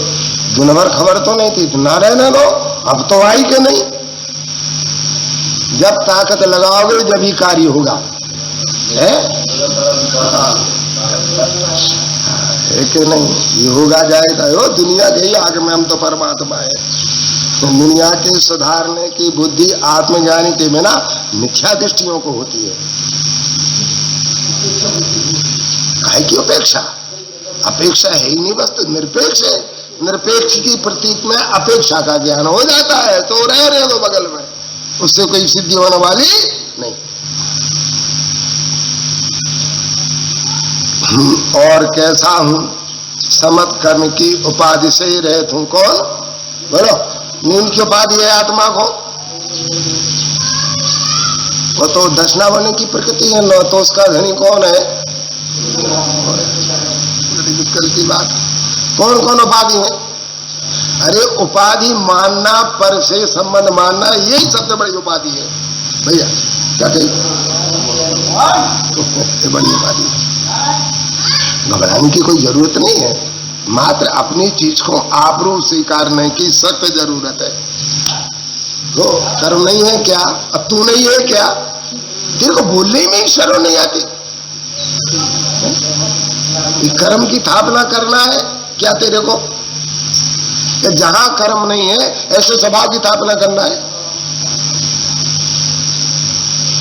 दिन भर खबर तो नहीं थी, ना रहने दो, अब तो आई कि नहीं। जब ताकत लगाओगे जब ही कार्य होगा, है कि नहीं? ये होगा जाएगा। हो दुनिया गई आग में, हम तो परमात्मा है। तो दुनिया के सुधारने की बुद्धि आत्मज्ञानी के बिना मिथ्या दृष्टियों को होती है। काहे की अपेक्षा? अपेक्षा है ही नहीं, वस्तु निरपेक्ष है। निरपेक्ष की प्रतीक में अपेक्षा का ज्ञान हो जाता है तो रह रहे दो बगल में, उससे कोई सिद्धि होने वाली नहीं। और कैसा हूं? समत कर्म की उपाधि से ही रहता हूं। कौन? बोलो। नींद की उपाधि है आत्मा को, वो तो दशना होने की प्रकृति है, न तो उसका धनी कौन है? की बात। कौन कौन उपाधि है? अरे उपाधि मानना, पर से संबंध मानना, यही सबसे बड़ी उपाधि है भैया। क्या कही? बड़ी उपाधि। घबराने की कोई जरूरत नहीं है, मात्र अपनी चीज को आबरू स्वीकारने की सख्त जरूरत है। तो कर्म नहीं है क्या? अब तू नहीं है क्या? तेरे को बोलने में शर्म नहीं आती? कर्म की स्थापना करना है क्या तेरे को? जहां कर्म नहीं है ऐसे स्वभाव की स्थापना करना है।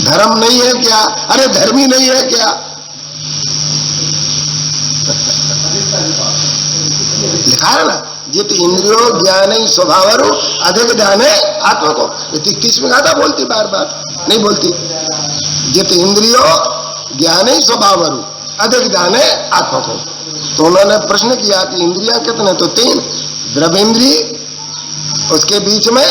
धर्म नहीं है क्या? अरे धर्मी नहीं है क्या? लिखा है ना, जित इंद्रियो ज्ञान स्वभाव अधिक ध्यान आत्मा को। 33 में गाथा बोलती, बार बार नहीं बोलती। जित इंद्रियो ज्ञान स्वभाव अधिक ध्यान आत्मा को। तो उन्होंने प्रश्न किया कि इंद्रियां कितने, तो 3, द्रव्य इंद्री, उसके बीच में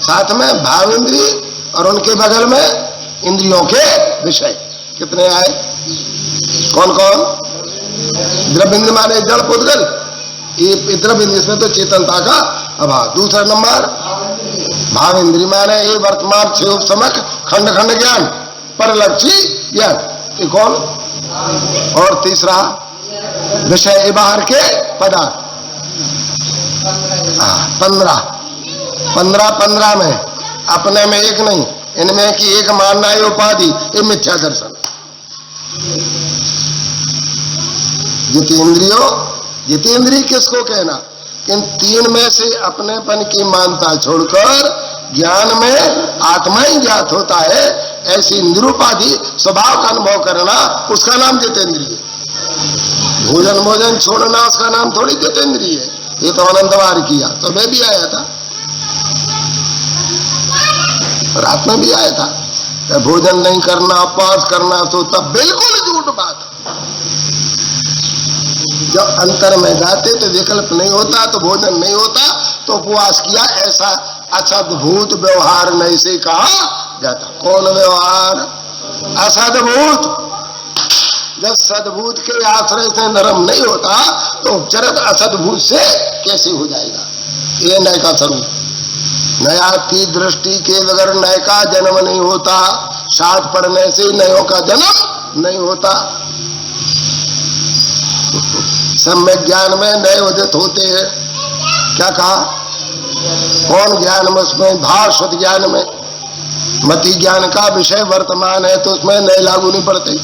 साथ में भाव इंद्री, और उनके बगल में इंद्रियों के विषय कितने आए, कौन कौन? द्रव्य इंद्र माने जड़ पुद्गल, ये द्रव्य इंद्र, इसमें तो चेतनता का अभाव। दूसरा नंबर भाव इंद्री माने ये वर्तमान से उपसमक खंड खंड ज्ञान, परलक्षी ज्ञान, ये कौन? और तीसरा विषय बाहर के पदार्थ। 15 में अपने में एक नहीं, इनमें कि एक मानना है उपाधि, ये मिथ्या दर्शन। जितेंद्रिय किसको कहना? इन 3 में से अपनेपन की मानता छोड़कर ज्ञान में आत्मा ही ज्ञात होता है, ऐसी निरुपाधि स्वभाव का अनुभव करना, उसका नाम जितेंद्रिय। भोजन छोड़ना उसका नाम थोड़ी जितेंद्रिय है। ये तो आनंदवार किया तो मैं भी आया था, रात में भी आया था। तो भोजन नहीं करना, उपवास करना, तो तब बिल्कुल झूठ बात। जब अंतर में जाते तो विकल्प नहीं होता, तो भोजन नहीं होता, तो उपवास किया, ऐसा असद्भूत व्यवहार नहीं से कहा जाता। कौन व्यवहार? असद्भूत। जब सद्भूत के आश्रय से धर्म नहीं होता तो जरद असद्भूत से कैसे हो जाएगा? ये नय का स्वरूप। नया की दृष्टि के बगैर नय का जन्म नहीं होता, साथ पढ़ने से नयों का जन्म नहीं होता। सम्यक ज्ञान में नए उदित होते हैं। क्या कहा? कौन ज्ञान में? उसमें भाषवत ज्ञान में। मति ज्ञान का विषय वर्तमान है तो उसमें नए लागू नहीं पड़ते।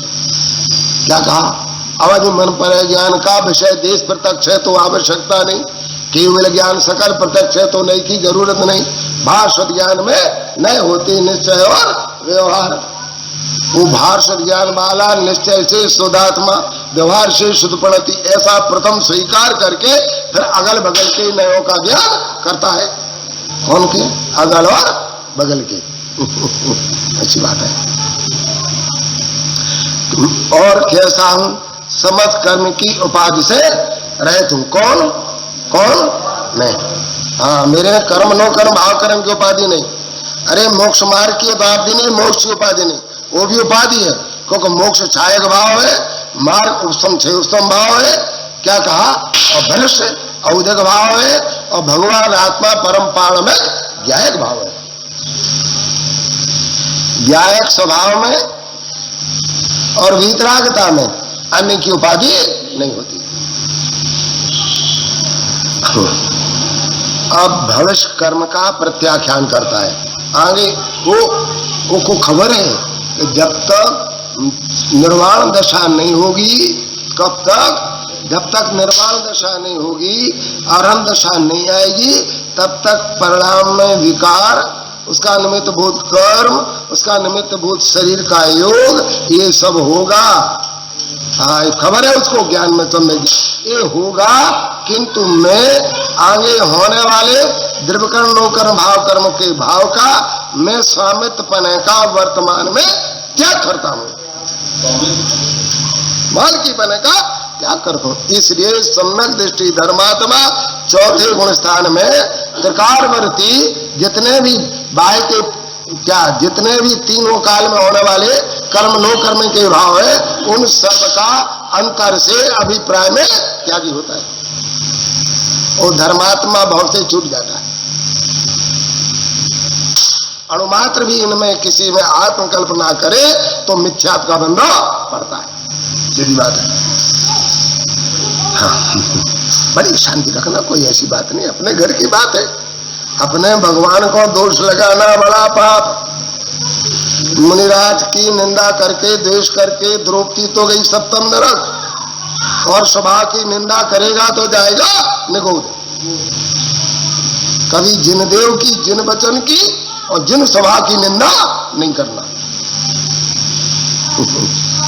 क्या कहा? अवध मन पर ज्ञान का विषय देश प्रत्यक्ष है तो आवश्यकता नहीं, केवल ज्ञान सकल प्रत्यक्ष है तो नई की जरूरत नहीं। भाषवत ज्ञान में नए होते निश्चय और व्यवहार। वो भाषवत ज्ञान वाला निश्चय से शुद्धात्मा, व्यवहार से शुद्ध पड़ती, ऐसा प्रथम स्वीकार करके फिर अगल बगल के नयों का ज्ञान करता है। कौन के? अगल और बगल के। अच्छी बात है। और कैसा हूं? समझ कर्म की उपाधि से रहित हूं। कौन? मैं। हाँ, मेरे में कर्म नो कर्म भाव कर्म की उपाधि नहीं। अरे मोक्ष मार्ग की उपाधि नहीं, मोक्ष की उपाधि नहीं, वो भी उपाधि है, क्योंकि मोक्ष छायक भाव है, मार्ग उत्तम भाव है। क्या कहा? और भविष्य औदक भाव है, और भगवान आत्मा परम पाण में ज्ञायक भाव है। ज्ञायक स्वभाव में और वीतरागता में अन्य की उपाधि नहीं होती। अब भविष्य कर्म का प्रत्याख्यान करता है। आगे वो को खबर है कि जब तक निर्वाण दशा नहीं होगी, कब तक? जब तक निर्वाण दशा नहीं होगी, आरंभ दशा नहीं आएगी, तब तक परिणाम में विकार, उसका निमित्त भूत कर्म, उसका निमित्त भूत शरीर का योग, ये सब होगा। हाँ, खबर है उसको, ज्ञान में समझ ये होगा। किंतु मैं आगे होने वाले द्रव्यकर्म नोकर्म भाव कर्म के भाव का मैं स्वामित्व पने का वर्तमान में त्याग करता हूं, मालकी पने का त्याग करता हूं। इसलिए सम्यक दृष्टि धर्मात्मा चौथे गुण स्थान में त्रिकारवर्ती जितने भी बाह्य के जितने भी तीनों काल में होने वाले कर्म नो कर्म के भाव है, उन सब का अंतर से अभिप्राय में त्यागी होता है। वो धर्मात्मा भाव से छूट जाता है। अणुमात्र भी इनमें किसी में आत्मकल्पना करे तो मिथ्यात्व का बंधा पड़ता है। सीधी बात है। हाँ, बड़ी शांति रखना, कोई ऐसी बात नहीं, अपने घर की बात है। अपने भगवान को दोष लगाना बड़ा पाप। मुनिराज की निंदा करके, द्वेष करके द्रौपदी तो गई सप्तम नरक, और सभा की निंदा करेगा तो जाएगा निगोद। कभी जिन देव की, जिन वचन की और जिन सभा की निंदा नहीं करना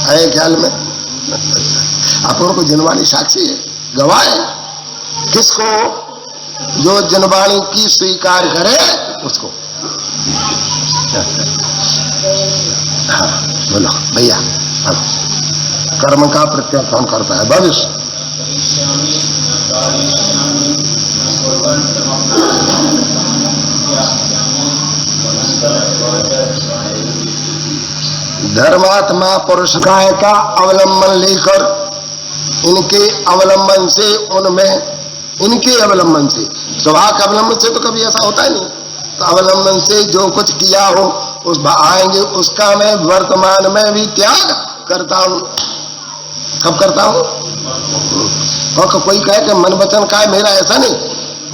है ख्याल में। अपन को जिनवानी साक्षी है, गवाह है। किसको? जो जनवाणी की स्वीकार करे उसको। हाँ बोलो भैया। कर्म का प्रत्याख्यान करता है भविष्य। धर्मात्मा पुरुष काय का अवलंबन लेकर, इनके अवलंबन से उनमें, इनके अवलंबन से, स्वभाव के अवलंबन से तो कभी ऐसा होता ही नहीं। तो अवलंबन से जो कुछ किया हो उस आएंगे, उसका मैं वर्तमान में भी त्याग करता हूं। कब करता हूं? और कोई कहे कि मन वचन का है मेरा, ऐसा नहीं।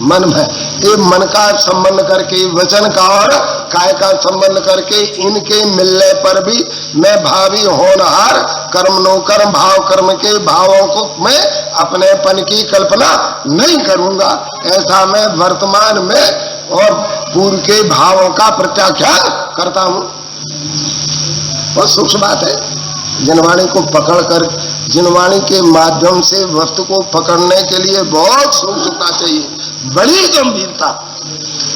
मन में ये मन का संबंध करके, वचन का और काय का संबंध करके, इनके मिलने पर भी मैं भावी होनहार कर्म नो कर्म भाव कर्म के भावों को मैं अपनेपन की कल्पना नहीं करूंगा। ऐसा मैं वर्तमान में और पूर्व के भावों का प्रत्याख्यान करता हूं। बहुत सूक्ष्म बात है। जनवाणी को पकड़कर, जनवाणी के माध्यम से वस्तु को पकड़ने के लिए बहुत सूक्ष्मता चाहिए, बड़ी गंभीरता,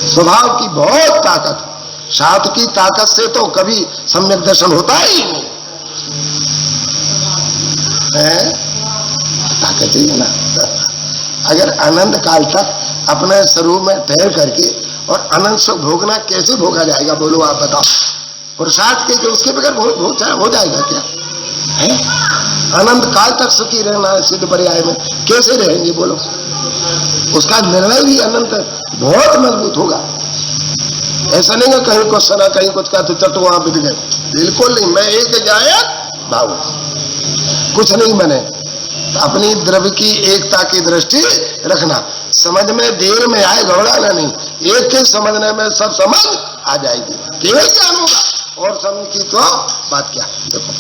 स्वभाव की बहुत ताकत। शास्त्र की ताकत से तो कभी सम्यक दर्शन होता ही नहीं है। ताकत चाहिए ना। अगर अनंत काल तक अपने स्वरूप में ठहर करके और अनंत सुख भोगना कैसे भोगा जाएगा? बोलो आप बताओ। पुरुषार्थ के उसके बगैर हो जाएगा क्या है? अनंत काल तक सुखी रहना है सिद्ध पर्याय में, कैसे रहेंगे बोलो? उसका निर्णय भी अनंत बहुत मजबूत होगा। ऐसा नहीं है कहीं कुछ सना कहीं कुछ का तो चट वहां बिक गए, बिल्कुल नहीं। मैं एक जाया भाव कुछ नहीं बने। अपनी द्रव्य की एकता की दृष्टि रखना, समझ में देर में आए, घबराना नहीं। एक के समझने में सब समझ आ जाएगी, केवल ज्ञान होगा। और समझ की तो बात क्या? देखो,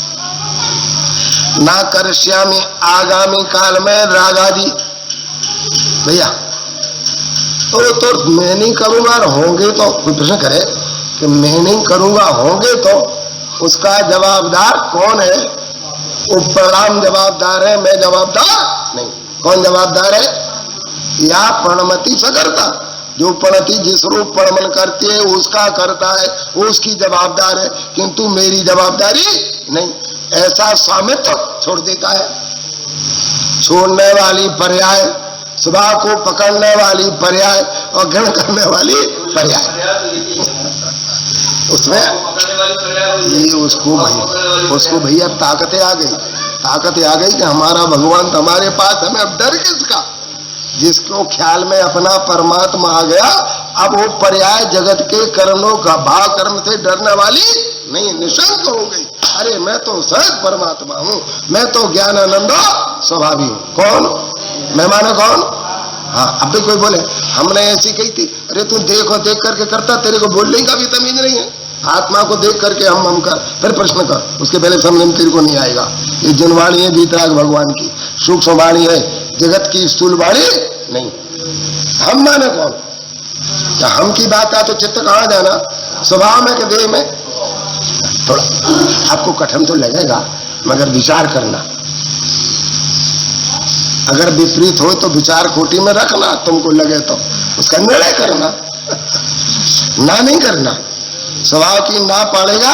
ना करश्यामी आगामी काल में रागादि। भैया तो मैं नहीं करूंगा होंगे तो, कोई प्रश्न करे कि मैं नहीं करूंगा होंगे तो उसका जवाबदार कौन है? वो प्रणाम जवाबदार है, मैं जवाबदार नहीं। कौन जवाबदार है? या प्रणमति सकर्ता, जो प्रणति जिस रूप प्रणमन करती है उसका करता है, वो उसकी जवाबदार है, किंतु मेरी जवाबदारी नहीं। ऐसा स्वामित्व छोड़ देता है। छोड़ने वाली पर्याय, स्वभाव को पकड़ने वाली पर्याय और ग्रहण करने वाली पर्याय, उसमें ये उसको भैया ताकतें आ गई। ताकतें आ गई कि हमारा भगवान तो हमारे पास, हमें अब डर किसका? जिसको ख्याल में अपना परमात्मा आ गया, अब वो पर्याय जगत के कर्मों का भाव कर्म से डरने वाली नहीं, निशंक हो गई। अरे मैं तो सहज परमात्मा हूँ, मैं तो ज्ञानानंद स्वभावी हूँ। कौन? मैं मानो कौन? हाँ, अब भी कोई बोले हमने ऐसी कही थी, अरे तू देखो देख करके करता, तेरे को बोलने का भी तमीज नहीं है। आत्मा को देख करके हम कर, फिर प्रश्न कर, उसके पहले समझ में तेरे को नहीं आएगा। ये जनवाणी है भीतराग भगवान की, सूक्ष्म वाणी है, जगत की स्थूल वाणी नहीं। हम माने कौन? तो हम की बात आ तो चित्त कहाँ जाना? स्वभाव में कि देह में? थोड़ा आपको कठिन तो लगेगा, मगर विचार करना। अगर विपरीत हो तो विचार कोटि में रखना, तुमको लगे तो उसका निर्णय करना, ना नहीं करना। स्वभाव की ना पालेगा,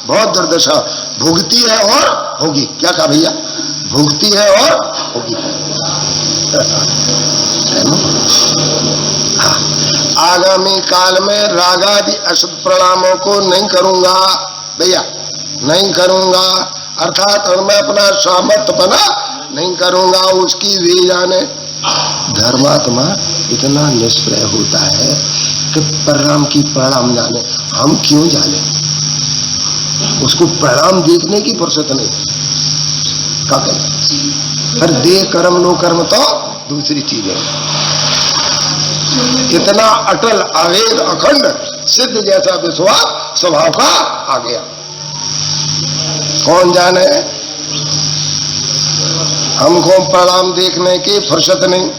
बहुत दुर्दशा। भुगती है और होगी। क्या कहा भैया? भुगती है और होगी। हाँ, आगामी काल में रागादि अशुद्ध प्रणामों को नहीं करूंगा भैया, नहीं करूंगा। अर्थात और मैं अपना सामर्थ्य बना नहीं करूंगा, उसकी वे जाने। धर्मात्मा इतना निष्प्रय होता है कि परिणाम की परिणाम जाने, हम क्यों जाने? उसको परिणाम देखने की फुर्सत नहीं। क्या करें? पर दे कर्म नो कर्म तो दूसरी चीज है। इतना अटल अवेद अखंड सिद्ध जैसा विश्वास स्वभाव का आ गया, कौन जाने? हमको परिणाम देखने की फुर्सत नहीं।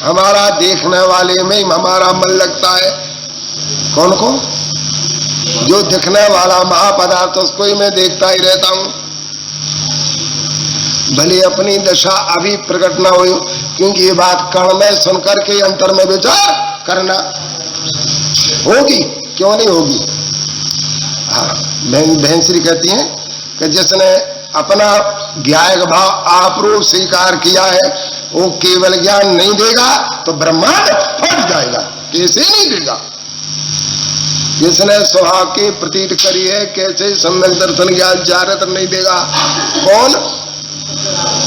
हमारा देखने वाले में हमारा मन लगता है। कौन को? जो दिखने वाला महापदार्थ उसको ही मैं देखता ही रहता हूं। भले अपनी दशा अभी प्रकट ना हो, क्योंकि ये बात कर्ण में सुनकर के अंतर में विचार करना होगी, क्यों नहीं होगी। हाँ, बहन श्री कहती हैं कि जिसने अपना ज्ञायक भाव आपरूप स्वीकार किया है वो केवल ज्ञान नहीं देगा तो ब्रह्मांड फट जाएगा, कैसे नहीं देगा। जिसने स्वभाव की प्रतीत करी है कैसे सम्यक दर्शन ज्ञान चारित्र नहीं देगा। कौन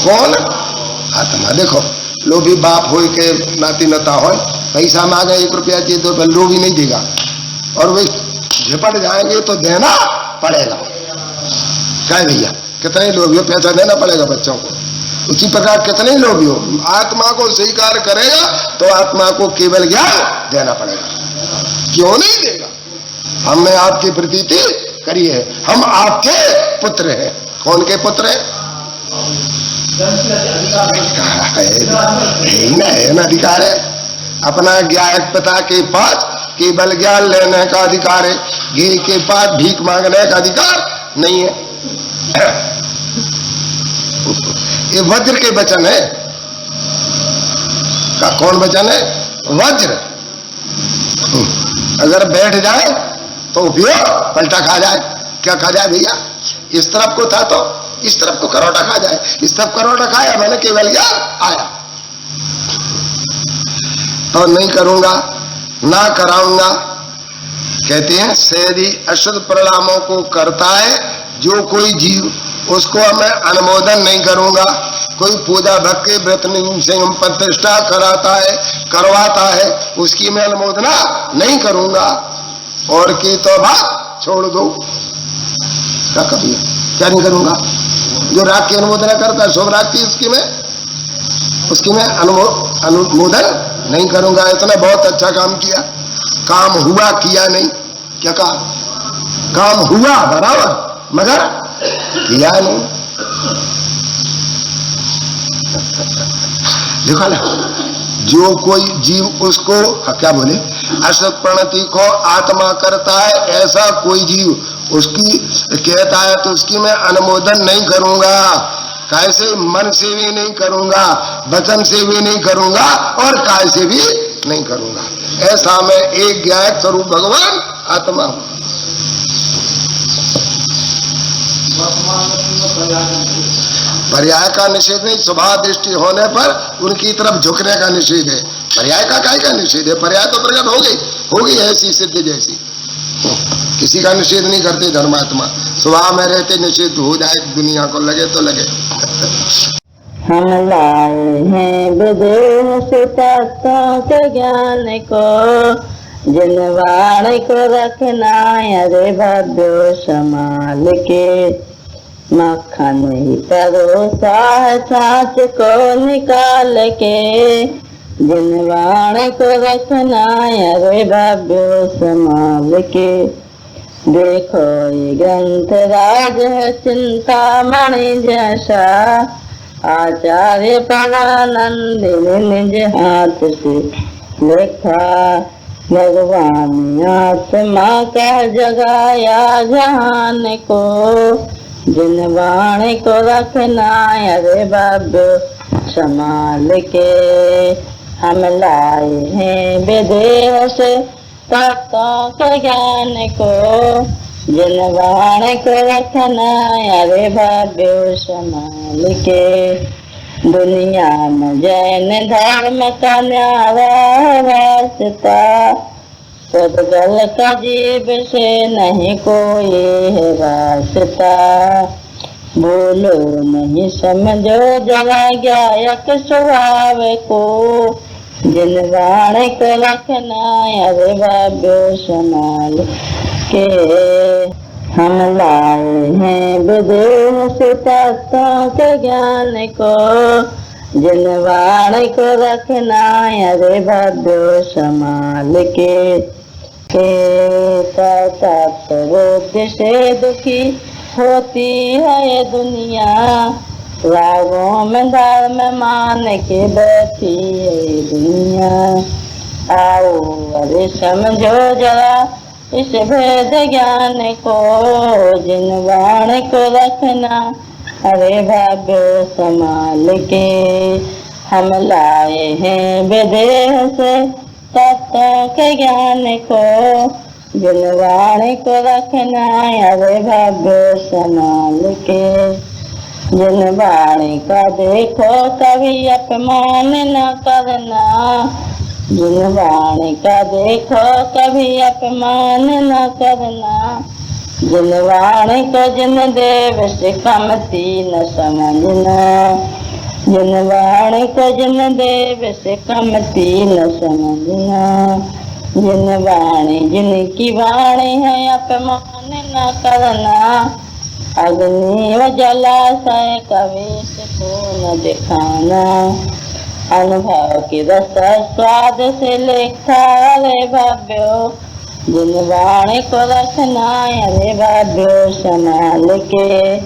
कौन? आत्मा। देखो लोभी बाप हो के नाती नता हो, पैसा मांगे 1 रुपया चाहिए तो लोभी नहीं देगा, और वे झपट जाएंगे तो देना पड़ेगा। क्या भैया, कितने लोभी हो, पैसा देना पड़ेगा बच्चों को। उसी प्रकार कितने लोभी हो, आत्मा को स्वीकार करेगा तो आत्मा को केवल ज्ञान देना पड़ेगा, क्यों नहीं देगा। हमने आपकी प्रतीति करी है, हम आपके पुत्र हैं। कौन के पुत्र हैं? है ना, अधिकार है। अपना ज्ञायक पिता के पास केवल ज्ञान लेने का अधिकार है, गे के पास भीख मांगने का अधिकार नहीं है। ये वज्र के वचन है। का कौन वचन है? वज्र। अगर बैठ जाए तो उपयोग पलटा खा जाए। क्या खा जाए भैया? इस तरफ को था तो इस तरफ को करोटा खा जाए, इस तरफ करोटा खाया, मैंने केवल ज्ञान आया तो नहीं करूंगा, ना कराऊंगा। कहते हैं सेदी अशुद्ध परिणामों को करता है जो कोई जीव, उसको मैं अनुमोदन नहीं करूंगा। कोई पूजा भक्ति व्रत संयम प्रतिष्ठा कराता है, करवाता है, उसकी मैं अनुमोदना नहीं करूंगा। और की तो बात छोड़ दो, क्या कभी क्या नहीं करूंगा। जो राग की अनुमोदना करता है, शुभ राग की, उसकी मैं अनुमोदन नहीं करूंगा। इतना बहुत अच्छा काम किया, काम हुआ किया नहीं। क्या कहा? काम हुआ बराबर, मगर किया नहीं। देखो ना, जो कोई जीव उसको क्या बोले, अशुद्ध प्रणति को आत्मा करता है, ऐसा कोई जीव उसकी कहता है तो उसकी मैं अनुमोदन नहीं करूंगा। कैसे? मन से भी नहीं करूंगा, वचन से भी नहीं करूंगा, और काय से भी नहीं करूंगा। ऐसा मैं एक ज्ञायक स्वरूप भगवान आत्मा हूं। पर्याय का निषेध नहीं, स्वभाव दृष्टि होने पर उनकी तरफ झुकने का निषेध है। पर्याय का काय का निषेध है? पर्याय तो प्रकट होगी ऐसी सिद्ध जैसी, किसी का निषेध नहीं करते धर्मात्मा। स्वभाव में रहते निषेध हो जाए, दुनिया को लगे तो लगे। हम लाए हैं विदेह से तत्वों के ज्ञान को, जिनवाण को रखना अरे भव्य संभाल के। मक्खन ही परोसा है छाछ को निकाल के, जिनवाण को रखना अरे भव्य संभाल के। देखो ये ग्रंथ राज है चिंतामणि जैसा, आचार्य परानंद ने निज हाथ से लिखा। भगवान आत्मा का जगाया जहान को, जिनवाणी को रखना अरे भव्य संभाल के। हम लाए हैं विदेह से तत्वों के ज्ञान को, जिनवाणी को रखना अरे भव्य संभाल के। दुनिया में जैन धर्म का न्यारा वास्ता, सदगल का जीव से नहीं कोई है वास्ता। बोलो नहीं समझो जरा ज्ञायक स्वभाव को, जिनवाणी को रखना अरे भव्य संभाल के। हम लाए हैं विदेह से तत्वों के ज्ञान को, जिनवाणी को रखना अरे भव्य संभाल के। तत्वोद्य से दुखी होती है ये दुनिया, रागों में धर्म मान के बैठी है दुनिया। आओ अरे समझो जरा इस भेद ज्ञान को, जिनवाणी को रखना अरे भाग्यो संभाल के। हम लाए हैं विदेह से तत्वों के ज्ञान को, जिन वाणी को रखना अरे भाग्यो संभाल के। जिन वाणी का देखो कभी अपमान न करना, जिन वाणी का देखो कभी अपमान न करना। जिन वाणी को जिन देव से कमती न समझना, जिन वाणी को जिन देव से कमती न समझना। जिन वाणी जिनकी वाणी है अपमान न करना, अग्नि व जलाशय कभी को न दिखाना। अनुभव की रस स्वाद से लेखा अरे भाग्यो, जिन वाणी को रखना अरे भाग्यो संभाल के।